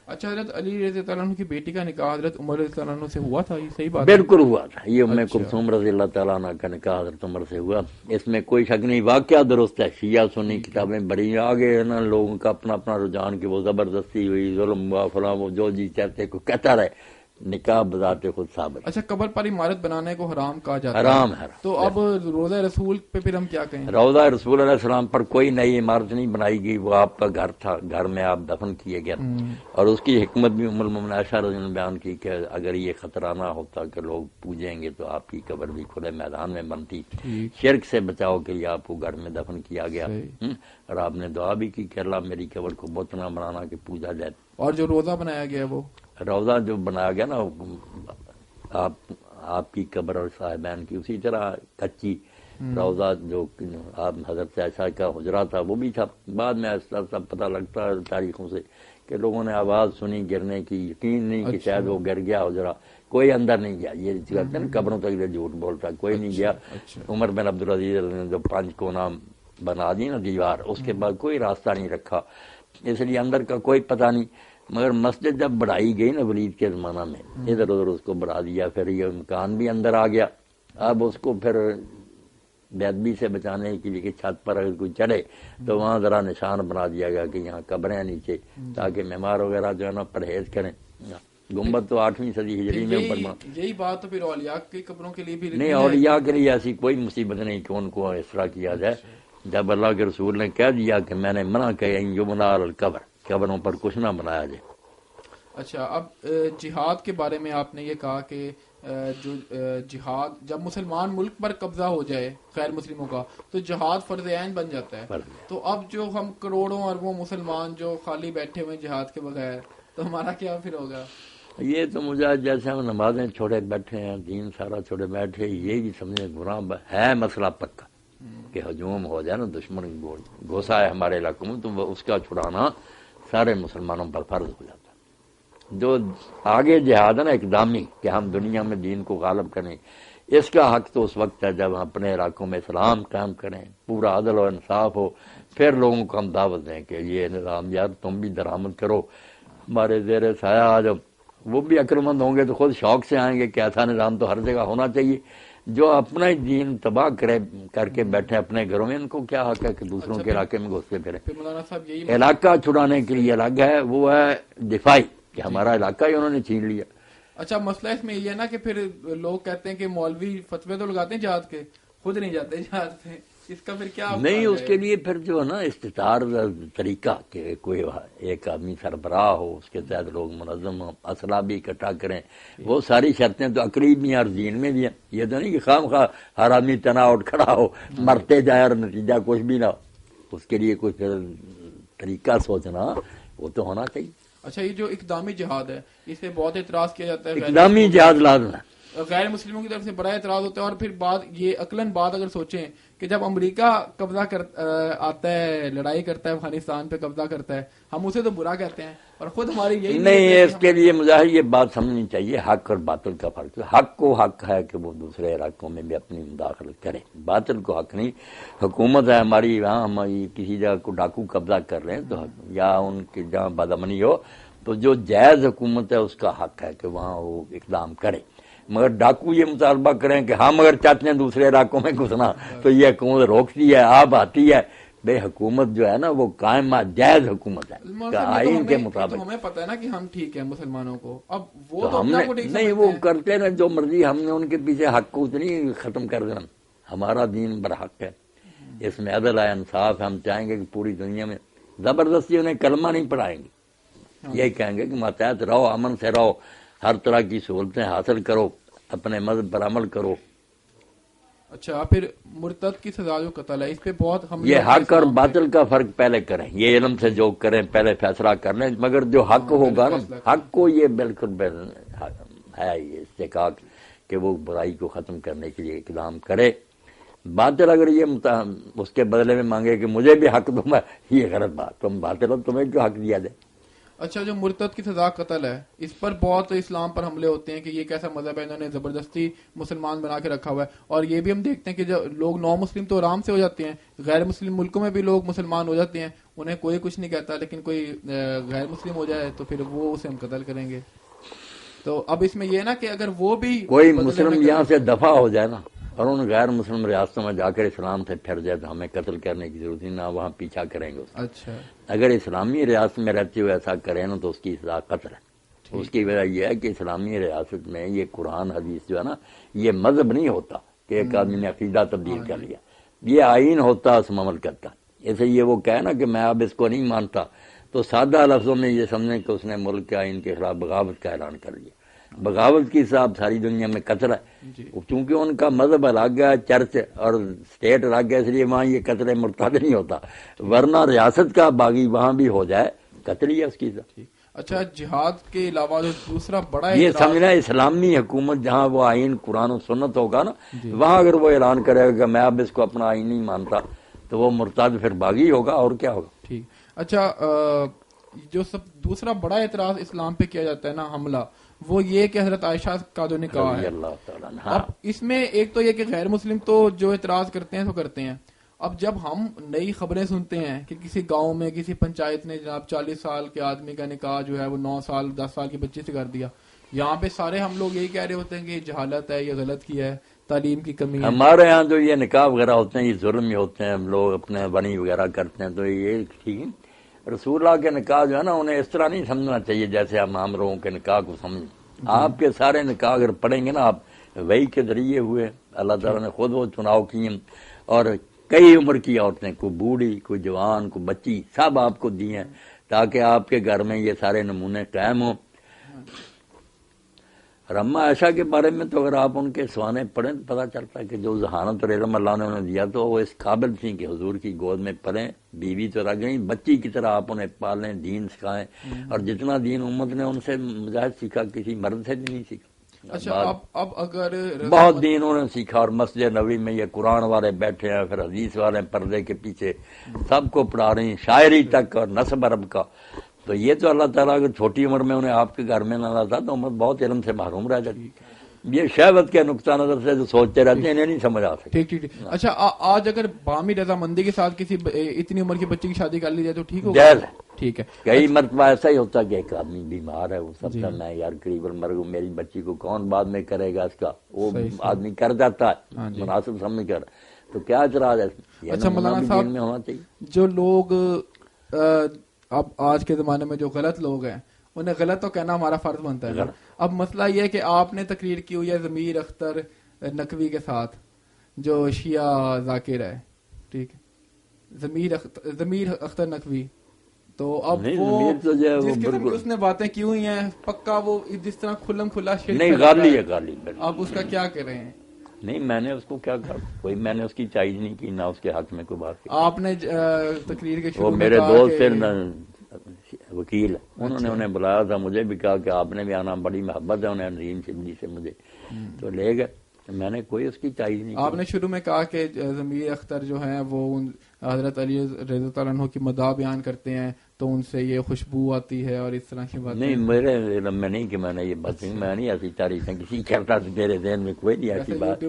اچھا، حضرت علی رضی اللہ عنہ کی بیٹی کا نکاح حضرت عمر رضی اللہ عنہ سے ہوا تھا، یہ صحیح بات ہے؟ بالکل ہوا تھا، یہ ام کلثوم رضی اللہ تعالیٰ عنہ کا نکاح حضرت عمر سے ہوا، اس میں کوئی شک نہیں، واقعہ درست ہے، شیعہ سنی کتابیں بڑی آگے ہے نا، لوگوں کا اپنا اپنا رجحان کہ وہ زبردستی ہوئی، ظلم ہوا، فلاں، وہ جو جی چاہتے کو کہتا رہے، نکاح بذات خود ثابت۔ اچھا، قبر پر عمارت بنانے کو حرام کہا جاتا ہے، حرام ہے۔ تو اب روضہ رسول پہ پھر ہم کیا کہیں؟ روضہ رسول علیہ السلام پر کوئی نئی عمارت نہیں بنائی گئی، وہ آپ کا گھر تھا، گھر میں آپ دفن کیے گئے، اور اس کی حکمت بھی ام المؤمنین عائشہ رضی اللہ عنہا نے بیان کی کہ اگر یہ خطرہ نہ ہوتا کہ لوگ پوجیں گے تو آپ کی قبر بھی کھلے میدان میں بنتی، شرک سے بچاؤ کے لیے آپ کو گھر میں دفن کیا گیا، اور آپ نے دعا بھی کی کہ اللہ میری قبر کو بت نہ بنانا کہ پوجا جائے۔ اور جو روزہ بنایا گیا وہ روضہ جو بنایا گیا نا آپ کی قبر اور صاحبین کی، اسی طرح کچی روضہ جو آپ حضرت عائشہ کا حجرہ تھا وہ بھی تھا، بعد میں ایسا سب پتہ لگتا ہے تاریخوں سے کہ لوگوں نے آواز سنی گرنے کی، یقین نہیں کہ شاید وہ گر گیا حجرہ، کوئی اندر نہیں گیا، یہ کہتے ہیں نا قبروں تک جھوٹ بولتا، کوئی نہیں گیا۔ عمر بن عبدالعزیز نے جو 5 کونا بنا دی نا دیوار، اس کے بعد کوئی راستہ نہیں رکھا، اس لیے اندر کا کوئی پتہ نہیں، مگر مسجد جب بڑھائی گئی نا ولید کے زمانہ میں، ادھر ادھر اس کو بڑھا دیا، پھر یہ مکان بھی اندر آ گیا، اب اس کو پھر بے ادبی سے بچانے کے لیے کہ چھت پر اگر کوئی چڑھے تو وہاں ذرا نشان بنا دیا گیا کہ یہاں قبریں نیچے، تاکہ مہمان وغیرہ جو ہے نا پرہیز کریں۔ گنبد تو 8ویں صدی ہجری میں اوپر بنا۔ یہی بات تو پھر اولیاء کی قبروں کے لیے بھی نہیں، اولیاء کے لیے ایسی کوئی مصیبت نہیں کہ ان کو اس طرح کیا جائے، جب اللہ کے رسول نے کہہ دیا کہ میں نے منع کیا یبنى علی القبر، قبروں پر کچھ نہ بنایا جائے۔ اچھا، اب جہاد کے بارے میں آپ نے یہ کہا کہ جو جہاد جب مسلمان ملک پر قبضہ ہو جائے غیر مسلموں کا تو جہاد فرض عین بن جاتا ہے، تو اب جو ہم کروڑوں اربوں مسلمان جو خالی بیٹھے ہوئے جہاد کے بغیر، تو ہمارا کیا پھر ہوگا؟ یہ تو مجھے جیسے ہم نمازیں چھوڑے بیٹھے ہیں، دین سارا چھوڑے بیٹھے، یہ بھی سمجھے گناہ ہے، مسئلہ پکا کہ ہجوم ہو جائے نا، دشمن گھوسا ہے ہمارے علاقوں میں تو اس کا چھڑانا سارے مسلمانوں پر فرض ہو جاتا ہے۔ جو آگے جہاد ہے نا اقدامی کہ ہم دنیا میں دین کو غالب کریں، اس کا حق تو اس وقت ہے جب ہم اپنے علاقوں میں اسلام قائم کریں، پورا عدل و انصاف ہو، پھر لوگوں کو ہم دعوت دیں کہ یہ نظام یار تم بھی درآمد کرو، ہمارے زیر سایہ آ جاؤ۔ وہ بھی عقلمند ہوں گے تو خود شوق سے آئیں گے کہ ایسا نظام تو ہر جگہ ہونا چاہیے۔ جو اپنا دین تباہ کر کے بیٹھے اپنے گھروں میں، ان کو کیا حق ہے کہ دوسروں کے علاقے میں گھستے پھریں؟ علاقہ چھڑانے کے لیے الگ ہے، وہ ہے دفاعی کہ ہمارا علاقہ ہی انہوں نے چھین لیا۔ اچھا، مسئلہ اس میں یہ ہے نا کہ پھر لوگ کہتے ہیں کہ مولوی فتوے تو لگاتے ہیں جہاد کے، خود نہیں جاتے جہاد پہ، اس کا پھر کیا نہیں، اس کے لیے پھر جو ہے نا استطار طریقہ کہ کوئی ایک آدمی سربراہ ہو، اس کے تحت لوگ منظم ہوں، اسلحہ بھی اکٹھا کریں، وہ ساری شرطیں تو عقلی بھی ہیں اور دین میں بھی ہیں۔ یہ تو نہیں کہ خام خواہ ہر آدمی تنا اٹھ کھڑا ہو، مرتے جائے اور نتیجہ کچھ بھی نہ ہو، اس کے لیے کوئی پھر طریقہ سوچنا وہ تو ہونا چاہیے۔ اچھا، یہ جو اقدامی جہاد ہے اس پہ بہت اعتراض کیا جاتا ہے، اقدامی جہاد لازم ہے، غیر مسلموں کی طرف سے بڑا اعتراض ہوتا ہے، اور پھر بات یہ عقلاً بات اگر سوچیں کہ جب امریکہ قبضہ آتا ہے، لڑائی کرتا ہے افغانستان پہ قبضہ کرتا ہے، ہم اسے تو برا کہتے ہیں، اور خود ہماری یہی نہیں، اس کے لیے مظاہر یہ بات سمجھنی چاہیے، حق اور باطل کا فرق ہے۔ حق کو حق ہے کہ وہ دوسرے علاقوں میں بھی اپنی مداخلت کرے، باطل کو حق نہیں۔ حکومت ہے ہماری، وہاں ہم کسی جگہ کو ڈاکو قبضہ کر رہے ہیں تو یا ان کی جہاں بدامنی ہو تو جو جائز حکومت ہے اس کا حق ہے کہ وہاں وہ اقدام کرے، مگر ڈاکو یہ مطالبہ کریں کہ ہم اگر چاہتے ہیں دوسرے علاقوں میں گھسنا تو یہ حکومت روکتی ہے، آپ آتی ہے۔ بے حکومت جو ہے نا وہ قائم جائز حکومت ہے آئین کے مطابق۔ ہمیں پتہ ہے نا کہ ہم ٹھیک ہیں مسلمانوں کو، اب وہ تو تو ہم نے نہیں، وہ کرتے نا جو مرضی، ہم نے ان کے پیچھے حق کو نہیں ختم کر دینا، ہمارا دین برحق ہے، اس میں عدل ہے، انصاف ہے، ہم چاہیں گے کہ پوری دنیا میں زبردستی انہیں کلمہ نہیں پڑھائیں گے، یہی کہیں گے کہ ماتحت رہو، امن سے رہو، ہر طرح کی سہولتیں حاصل کرو، اپنے مذہب پر عمل کرو۔ اچھا، پھر مرتد کی سزا جو قتل ہے اس پہ بہت ہم یہ حق اور باطل کا فرق پہلے کریں، یہ علم سے جو کریں پہلے فیصلہ کر لیں، مگر جو حق ہوگا نا، حق کو یہ بالکل ہے یہ استحقاق کہ وہ برائی کو ختم کرنے کے لیے اقدام کرے۔ باطل اگر یہ اس کے بدلے میں مانگے کہ مجھے بھی حق دوں، یہ غلط بات، تم باطل تمہیں کیوں حق دیا جائے؟ اچھا، جو مرتد کی سزا قتل ہے اس پر بہت اسلام پر حملے ہوتے ہیں کہ یہ کیسا مذہب ہے، انہوں نے زبردستی مسلمان بنا کے رکھا ہوا ہے، اور یہ بھی ہم دیکھتے ہیں کہ جو لوگ نو مسلم تو آرام سے ہو جاتے ہیں، غیر مسلم ملکوں میں بھی لوگ مسلمان ہو جاتے ہیں، انہیں کوئی کچھ نہیں کہتا، لیکن کوئی غیر مسلم ہو جائے تو پھر وہ اسے ہم قتل کریں گے. تو اب اس میں یہ نا کہ اگر وہ بھی کوئی مسلم یہاں سے دفع ہو جائے نا اور ان غیر مسلم ریاستوں میں جا کر اسلام سے پھر جائے تو ہمیں قتل کرنے کی ضرورت نہیں، نہ وہاں پیچھا کریں گے. اچھا، اگر اسلامی ریاست میں رہتے ہوئے ایسا کریں نا تو اس کی سزا قتل ہے. اس کی وجہ یہ ہے کہ اسلامی ریاست میں یہ قرآن حدیث جو ہے نا یہ مذہب نہیں ہوتا کہ ایک آدمی نے عقیدہ تبدیل کر لیا، یہ آئین ہوتا، اس میں عمل کرتا. ایسے یہ وہ کہے نا کہ میں اب اس کو نہیں مانتا تو سادہ لفظوں میں یہ سمجھیں کہ اس نے ملک کے آئین کے خلاف بغاوت کا اعلان کر لیا. بغاوت کی حساب ساری دنیا میں قتل ہے، چونکہ ان کا مذہب الگ ہے، چرچ اور اسٹیٹ الگ ہے، اس لیے وہاں یہ قتل مرتد نہیں ہوتا. ورنہ ریاست کا باغی وہاں بھی ہو جائے قتل ہی ہے اس کی. اچھا، جہاد کے علاوہ جو دوسرا بڑا یہ سمجھنا اسلامی حکومت جہاں وہ آئین قرآن و سنت ہوگا نا وہاں اگر وہ اعلان کرے گا کہ میں اب اس کو اپنا آئین نہیں مانتا تو وہ مرتد پھر باغی ہوگا اور کیا ہوگا. ٹھیک. اچھا، جو سب دوسرا بڑا اعتراض اسلام پہ کیا جاتا ہے نا، حملہ، وہ یہ کہ حضرت عائشہ کا جو نکاح ہے. اللہ تعالیٰ. اب اس میں ایک تو یہ کہ غیر مسلم تو جو اعتراض کرتے ہیں تو کرتے ہیں. اب جب ہم نئی خبریں سنتے ہیں کہ کسی گاؤں میں کسی پنچایت نے جناب 40 سال کے آدمی کا نکاح جو ہے وہ 9 سال 10 سال کی بچی سے کر دیا، یہاں پہ سارے ہم لوگ یہی کہہ رہے ہوتے ہیں کہ یہ جہالت ہے، یہ غلط کیا ہے، تعلیم کی کمی ہے. ہمارے ہاں جو یہ نکاح وغیرہ ہوتے ہیں یہ ظلم ہی ہوتے ہیں، ہم لوگ اپنے بنی وغیرہ کرتے ہیں تو یہ ٹھیک ہے. رسول اللہ کے نکاح جو ہے نا انہیں اس طرح نہیں سمجھنا چاہیے جیسے ہم عام لوگوں کے نکاح کو سمجھیں. آپ کے سارے نکاح اگر پڑھیں گے نا آپ وہی کے ذریعے ہوئے، اللہ تعالیٰ نے خود وہ چناؤ کیے اور کئی عمر کی عورتیں، کوئی بوڑھی، کوئی جوان، کوئی بچی، سب آپ کو دی ہیں تاکہ آپ کے گھر میں یہ سارے نمونے قائم ہوں. اور اما عائشہ کے بارے میں تو اگر آپ ان کے سوانے پڑھیں تو پتہ چلتا ہے کہ جو ذہانت اور علم اللہ نے انہیں دیا تو وہ اس قابل تھیں کہ حضور کی گود میں پلیں، بیوی تو رہ گئیں، بچی کی طرح آپ انہیں پالیں، دین سکھائیں. اور جتنا دین امت نے ان سے مجاہد سیکھا کسی مرد سے بھی نہیں سیکھا. اچھا، اب اگر بہت دین انہوں نے سیکھا اور مسجد نبوی میں یہ قرآن والے بیٹھے ہیں، پھر حدیث والے پردے کے پیچھے سب کو پڑھا رہی ہیں، شاعری تک اور نصب عرب کا. تو یہ تو اللہ تعالیٰ اگر چھوٹی عمر میں انہیں آپ کے گھر میں نہ لاتا تو امت بہت علم سے محروم رہ جاتی. یہ شہوت کے نقطہ نظر سے جو سوچتے رہتے ہیں انہیں نہیں سمجھ آ سکتے. ٹھیک. اچھا، آج اگر باہمی رضامندی کے ساتھ کسی اتنی عمر کی بچی کی شادی کر لی جائے تو ٹھیک ہوگا؟ جائز ہے. ٹھیک ہے. کئی مرتبہ ایسا ہی ہوتا ہے کہ ایک آدمی بیمار ہے، وہ سب میں یار قریب مرگ، میری بچی کو کون بعد میں کرے گا، اس کا وہ آدمی کر جاتا ہے مناسب سمجھ کر. تو کیا اعتراض ہے؟ اچھا مولانا صاحب، میں ہونا چاہیے. جو لوگ اب آج کے زمانے میں جو غلط لوگ ہیں انہیں غلط تو کہنا ہمارا فرض بنتا ہے. اب مسئلہ یہ ہے کہ آپ نے تقریر کی ہوئی ہے ضمیر اختر نقوی کے ساتھ جو شیعہ ذاکر ہے، ٹھیک ہے، ضمیر اختر نقوی. تو اب وہ جس قسم کی اس نے باتیں کی ہوئی ہیں پکا وہ جس طرح کھلم کھلا شرک نہیں، غالی ہے غالی. اب اس کا کیا کریں؟ نہیں، میں نے اس کو کیا کہا، کوئی میں نے اس کی چائز نہیں کی، نہ اس کے حق میں کوئی بات کی. آپ نے تقریر کے شروع میں میرے دوست سے وکیل انہوں نے انہیں بلایا تھا، مجھے بھی کہا کہ آپ نے بھی آنا، بڑی محبت ہے انہیں نظیم شبلی سے مجھے، تو لے گئے. میں نے کوئی اس کی چائز نہیں. آپ نے شروع میں کہا کہ ضمیر اختر جو ہیں وہ حضرت علی رضی اللہ عنہ کی مداح بیان کرتے ہیں تو ان سے یہ خوشبو آتی ہے اور اس طرح کی بات. نہیں، میرے علم میں نہیں کہ میں نے یہ بات میں نہیں ایسی تعریفیں کسی کرتا تھا، میرے ذہن میں کوئی نہیں ایسی بات.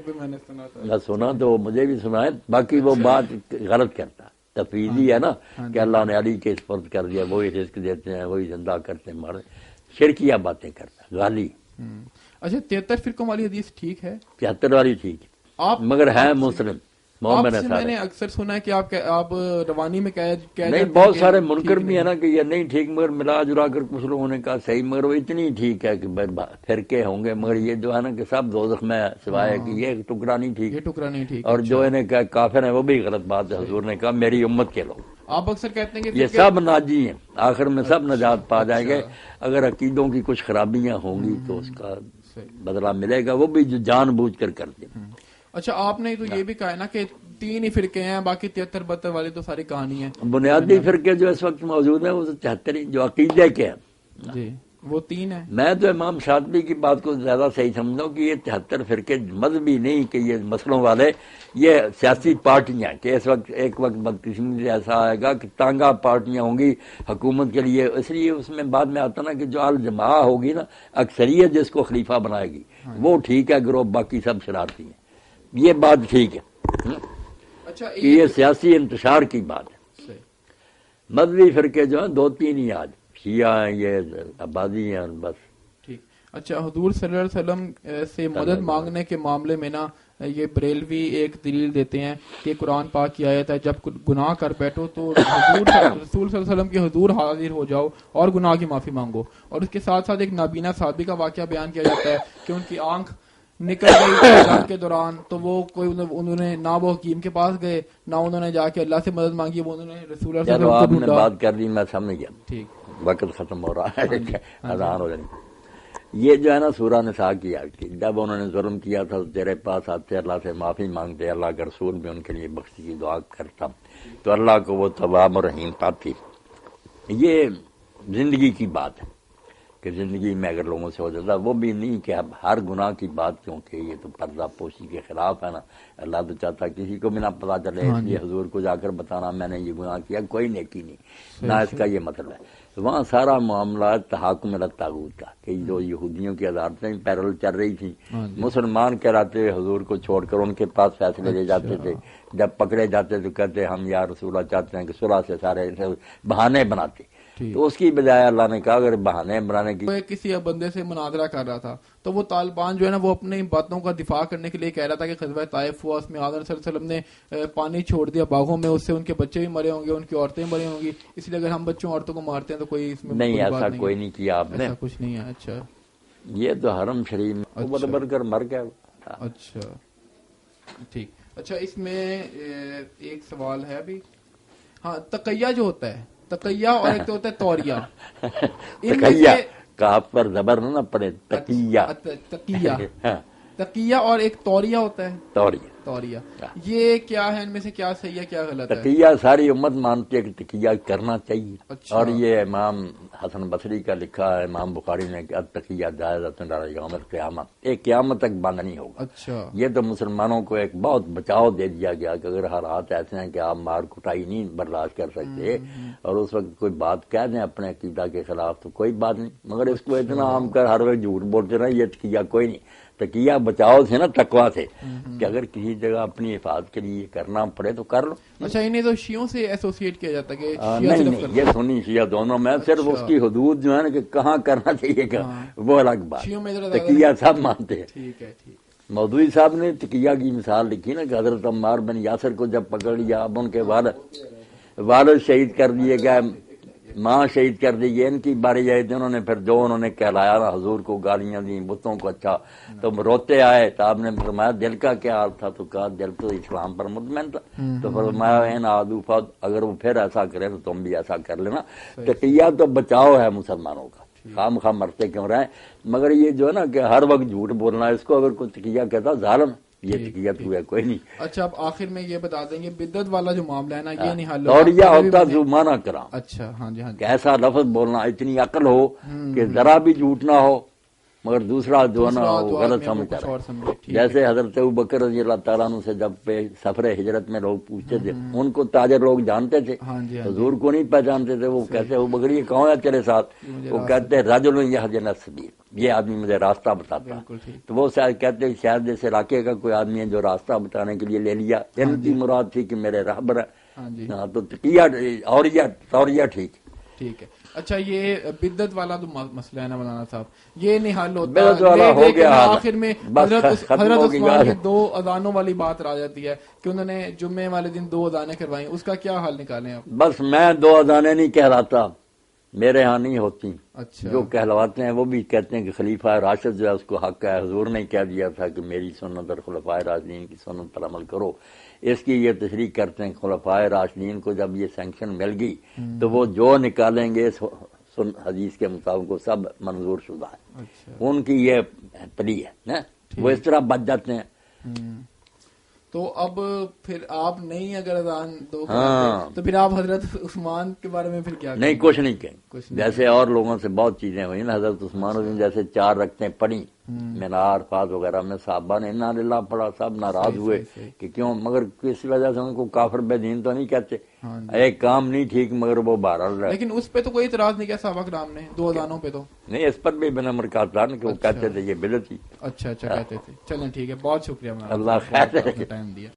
میں سنا تو مجھے بھی سنا ہے، باقی وہ بات غلط کرتا تفویضی ہے نا کہ اللہ نے علی کے سپرد کر دیا، وہی رزق دیتے ہیں، وہی زندہ کرتے ہیں، مارے شرکیہ باتیں کرتا غالی. اچھا، 73 فرقوں والی حدیث ٹھیک ہے؟ 73 والی ٹھیک ہے مگر ہے مسلم. میں نے اکثر سنا ہے کہ آپ روانی میں نہیں، بہت سارے منکر بھی ہے نا کہ یہ نہیں ٹھیک، مگر ملا جلا کر کچھ لوگوں نے کہا صحیح، مگر وہ اتنی ٹھیک ہے کہ فرقے ہوں گے مگر یہ جو ہے نا کہ سب دوزخ میں سوائے کہ یہ ٹکڑا نہیں ٹھیک، یہ ٹکڑا نہیں ٹھیک. اور جو انہیں کہا کافر ہیں وہ بھی غلط بات ہے. حضور نے کہا میری امت کے لوگ، آپ اکثر کہتے ہیں کہ یہ سب ناجی ہیں، آخر میں سب نجات پا جائیں گے. اگر عقیدوں کی کچھ خرابیاں ہوں گی تو اس کا بدلہ ملے گا، وہ بھی جو جان بوجھ کر کرتے ہیں. اچھا، آپ نے تو یہ بھی کہا ہے نا کہ 3 ہی فرقے ہیں، باقی 73 والی تو ساری کہانی ہے. بنیادی فرقے جو اس وقت موجود ہیں وہ 73 ہی جو عقیدے کے ہیں جی، وہ 3 ہیں. میں تو امام شاطبی کی بات کو زیادہ صحیح سمجھتا ہوں کہ یہ 73 فرقے مذہبی نہیں کہ یہ مسئلوں والے، یہ سیاسی پارٹیاں کہ اس وقت ایک وقت بدقسمتی سے ایسا آئے گا کہ تانگا پارٹیاں ہوں گی حکومت کے لیے، اس لیے اس میں بعد میں آتا نا کہ جو الجماع ہوگی نا، اکثریت جس کو خلیفہ بنائے گی وہ ٹھیک ہے، گروہ باقی سب شرارتی ہیں. یہ بات ٹھیک ہے کہ یہ سیاسی انتشار کی بات ہے. مذہبی فرقے جو ہیں 2-3 ہی آج، شیعہ ہیں، یہ عبادی ہیں بس. ٹھیک. اچھا، حضور صلی اللہ علیہ وسلم سے مدد مانگنے کے معاملے میں نا یہ بریلوی ایک دلیل دیتے ہیں کہ قرآن پاک کی آیت ہے، جب گناہ کر بیٹھو تو رسول صلی اللہ علیہ وسلم کے حضور حاضر ہو جاؤ اور گناہ کی معافی مانگو. اور اس کے ساتھ ساتھ ایک نابینا صحابی کا واقعہ بیان کیا جاتا ہے کہ ان کی آنکھ نکل گئی اذان کے دوران، تو وہ کوئی انہوں نے نہ وہ حکیم کے پاس گئے نہ انہوں نے جا کے اللہ سے مدد مانگی، وہ انہوں نے رسول اللہ صلی اللہ علیہ وسلم کو ڈھونڈا. بات کر لی، میں سمجھ گیا. ٹھیک، وقت ختم ہو رہا ہے، اذان ہو جائے. یہ جو ہے نا سورہ نساء کی آیت تھی، جب انہوں نے ظلم کیا تھا تیرے پاس آتے اللہ سے معافی مانگتے، اللہ کا رسول بھی ان کے لیے بخشی کی دعا کرتا تو اللہ کو وہ تواب و رحیم پاتی. یہ زندگی کی بات ہے کہ زندگی میں اگر لوگوں سے ہو جاتا، وہ بھی نہیں کہ اب ہر گناہ کی بات، کیونکہ یہ تو پردہ پوشی کے خلاف ہے نا. اللہ تو چاہتا کسی کو بھی نہ پتا چلے، اس لیے حضور کو جا کر بتانا میں نے یہ گناہ کیا، کوئی نیکی نہیں، نہ اس کا یہ مطلب ہے. وہاں سارا معاملات تحاکم الطاغوت کا، کہ جو یہودیوں کی عدالتیں پیرل چل رہی تھیں، مسلمان کہلاتے ہوئے حضور کو چھوڑ کر ان کے پاس فیصلے لے جاتے تھے. جب پکڑے جاتے تو کہتے ہم یا رسول اللہ چاہتے ہیں کہ صلح سے سارے بہانے بناتے. تو اس کی بجائے اللہ نے کہا اگر بہانے بنانے کی، کسی بندے سے مناظرہ کر رہا تھا تو وہ طالبان جو ہے نا وہ اپنی باتوں کا دفاع کرنے کے لیے کہہ رہا تھا کہ غزوہ طائف ہوا، اس میں آدم صلی اللہ علیہ وسلم نے پانی چھوڑ دیا باغوں میں، اس سے ان کے بچے بھی مرے ہوں گے، ان کی عورتیں بھی مرے ہوں گی، اس لیے اگر ہم بچوں عورتوں کو مارتے ہیں تو کوئی اس میں نہیں، ایسا کوئی نہیں کیا آپ نے، ایسا کچھ نہیں ہے. اچھا، یہ تو حرم شریف میں بڑھ کر مر گیا. اچھا ٹھیک. اچھا، اس میں ایک سوال ہے ابھی. ہاں، تقیہ جو ہوتا ہے، تقیہ اور ایک تو ہوتا ہے توریہ. تقیہ کاف پر زبر نہ پڑے، تقیہ. تقیہ تقیہ اور ایک توریہ ہوتا ہے. توریہ یہ کیا ہے، ان میں سے کیا صحیح ہے کیا غلط ہے؟ تقیہ ساری امت مانتی ہے کہ تقیہ کرنا چاہیے. اچھا. اور یہ امام حسن بصری کا لکھا ہے، امام بخاری نے کہ تقیہ جائزۃ الی یوم القیامہ، ایک قیامت تک بند نہیں ہوگا. اچھا. یہ تو مسلمانوں کو ایک بہت بچاؤ دے دیا گیا کہ اگر حالات ایسے ہیں کہ آپ مار کٹائی نہیں برداشت کر سکتے اور اس وقت کوئی بات کہہ دیں اپنے عقیدہ کے خلاف تو کوئی بات نہیں، مگر اس کو اتنا عام کر ہر وقت جھوٹ بولتے رہے، یہ تقیہ کوئی نہیں. تقیہ بچاؤ تھے نا، تقویٰ تھے کہ اگر کسی جگہ اپنی حفاظت کے لیے کرنا پڑے تو کر لو. اچھا، انہیں تو شیعوں سے ایسوسیٹ کیا جاتا ہے کہ نہیں، یہ سنی شیعہ دونوں میں، صرف اس کی حدود جو ہے نا کہ کہاں کرنا چاہیے گا وہ الگ بات. تقیہ سب مانتے ہیں. ٹھیک ہے. ٹھیک. مودودی صاحب نے تقیہ کی مثال لکھی نا کہ حضرت عمار بن یاسر کو جب پکڑ لیا، اب ان کے والد شہید کر دیے گئے، ماں شہید کر دی گئی، ان کی باری آئی تھی، انہوں نے پھر جو انہوں نے کہلایا نا حضور کو گالیاں دیں، بتوں کو. اچھا تو روتے آئے تو آپ نے فرمایا دل کا کیا حال تھا؟ تو کہا دل تو اسلام پر مطمئن تھا. تو فرمایا ان آدوفا، اگر وہ پھر ایسا کرے تو تم بھی ایسا کر لینا. تقیہ تو بچاؤ ہے مسلمانوں کا، خام خواہ مرتے کیوں رہے. مگر یہ جو ہے نا کہ ہر وقت جھوٹ بولنا، اس کو اگر کوئی تقیہ کہتا ظالم، یہ تقیت ہوا کوئی نہیں. اچھا، اب آخر میں یہ بتا دیں گے بدعت والا جو معاملہ ہے نا یہ نہیں حل ہوتا. اور یہ ہوتا جو مانا کرا. اچھا. ہاں جی. ہاں جی. ایسا لفظ بولنا، اتنی عقل ہو کہ ذرا بھی جھوٹ نہ ہو مگر دوسرا جو نا غلط سمجھتا ہے. جیسے حضرت ابوبکر رضی اللہ تعالیٰ عنہ سے جب سفر ہجرت میں لوگ پوچھتے تھے، ان کو تاجر لوگ جانتے تھے، حضور کو نہیں پہچانتے تھے. وہ کہتے ابوبکر یہ کون ہے تیرے ساتھ؟ وہ کہتے رجل یہدینا السبیل، یہ آدمی مجھے راستہ بتاتا ہے. تو وہ شاید کہتے شاید جیسے علاقے کا کوئی آدمی ہے جو راستہ بتانے کے لیے لے لیا، ان کی مراد تھی کہ میرے رہبر ہے. ہاں تو تقیہ اور توریہ ٹھیک ہے. اچھا، یہ بدعت والا جو مسئلہ ہے نا مولانا صاحب، یہ نہیں حل ہوتا. بدعت والا ہو گیا، آخر میں حضرت عثمان کی 2 اذانوں والی بات آ جاتی ہے کہ انہوں نے جمعے والے دن 2 اذانیں کروائی، اس کا کیا حل نکالیں آپ؟ بس میں 2 اذانیں نہیں کہلاتا، میرے ہاں نہیں ہوتی. اچھا. جو کہلواتے ہیں وہ بھی کہتے ہیں کہ خلیفہ راشد جو ہے اس کو حق ہے، حضور نے کہہ دیا تھا کہ میری سنت اور خلفائے راشدین کی سنت پر عمل کرو. اس کی یہ تشریح کرتے ہیں خلفائے راشدین کو جب یہ سینکشن مل گئی تو وہ جو نکالیں گے حدیث کے مطابق وہ سب منظور شدہ ہے. ان کی یہ پلی ہے نا، وہ اس طرح بچ جاتے ہیں. تو اب پھر آپ نہیں اگر اذان 2 تو پھر آپ حضرت عثمان کے بارے میں پھر کیا نہیں، کچھ نہیں کہیں. جیسے اور لوگوں سے بہت چیزیں ہوئی نا، حضرت عثمان جیسے 4 رکعتیں پڑھی مینار فاز وغیرہ میں، صحابہ نے انا للہ پڑھا، سب ناراض ہوئے کہ کیوں، مگر کسی وجہ سے ان کو کافر بے دین تو نہیں کہتے. ایک کام نہیں ٹھیک مگر وہ بہرحال رہا. لیکن اس پہ تو کوئی اعتراض نہیں کیا صحابہ کرام نے 2 اذانوں پہ؟ تو نہیں، اس پر بھی بنا مرکات تھا کہ وہ کہتے تھے یہ بدعت ہی. اچھا کہتے تھے. چلیں ٹھیک ہے، بہت شکریہ، اللہ خیر ٹائم دیا.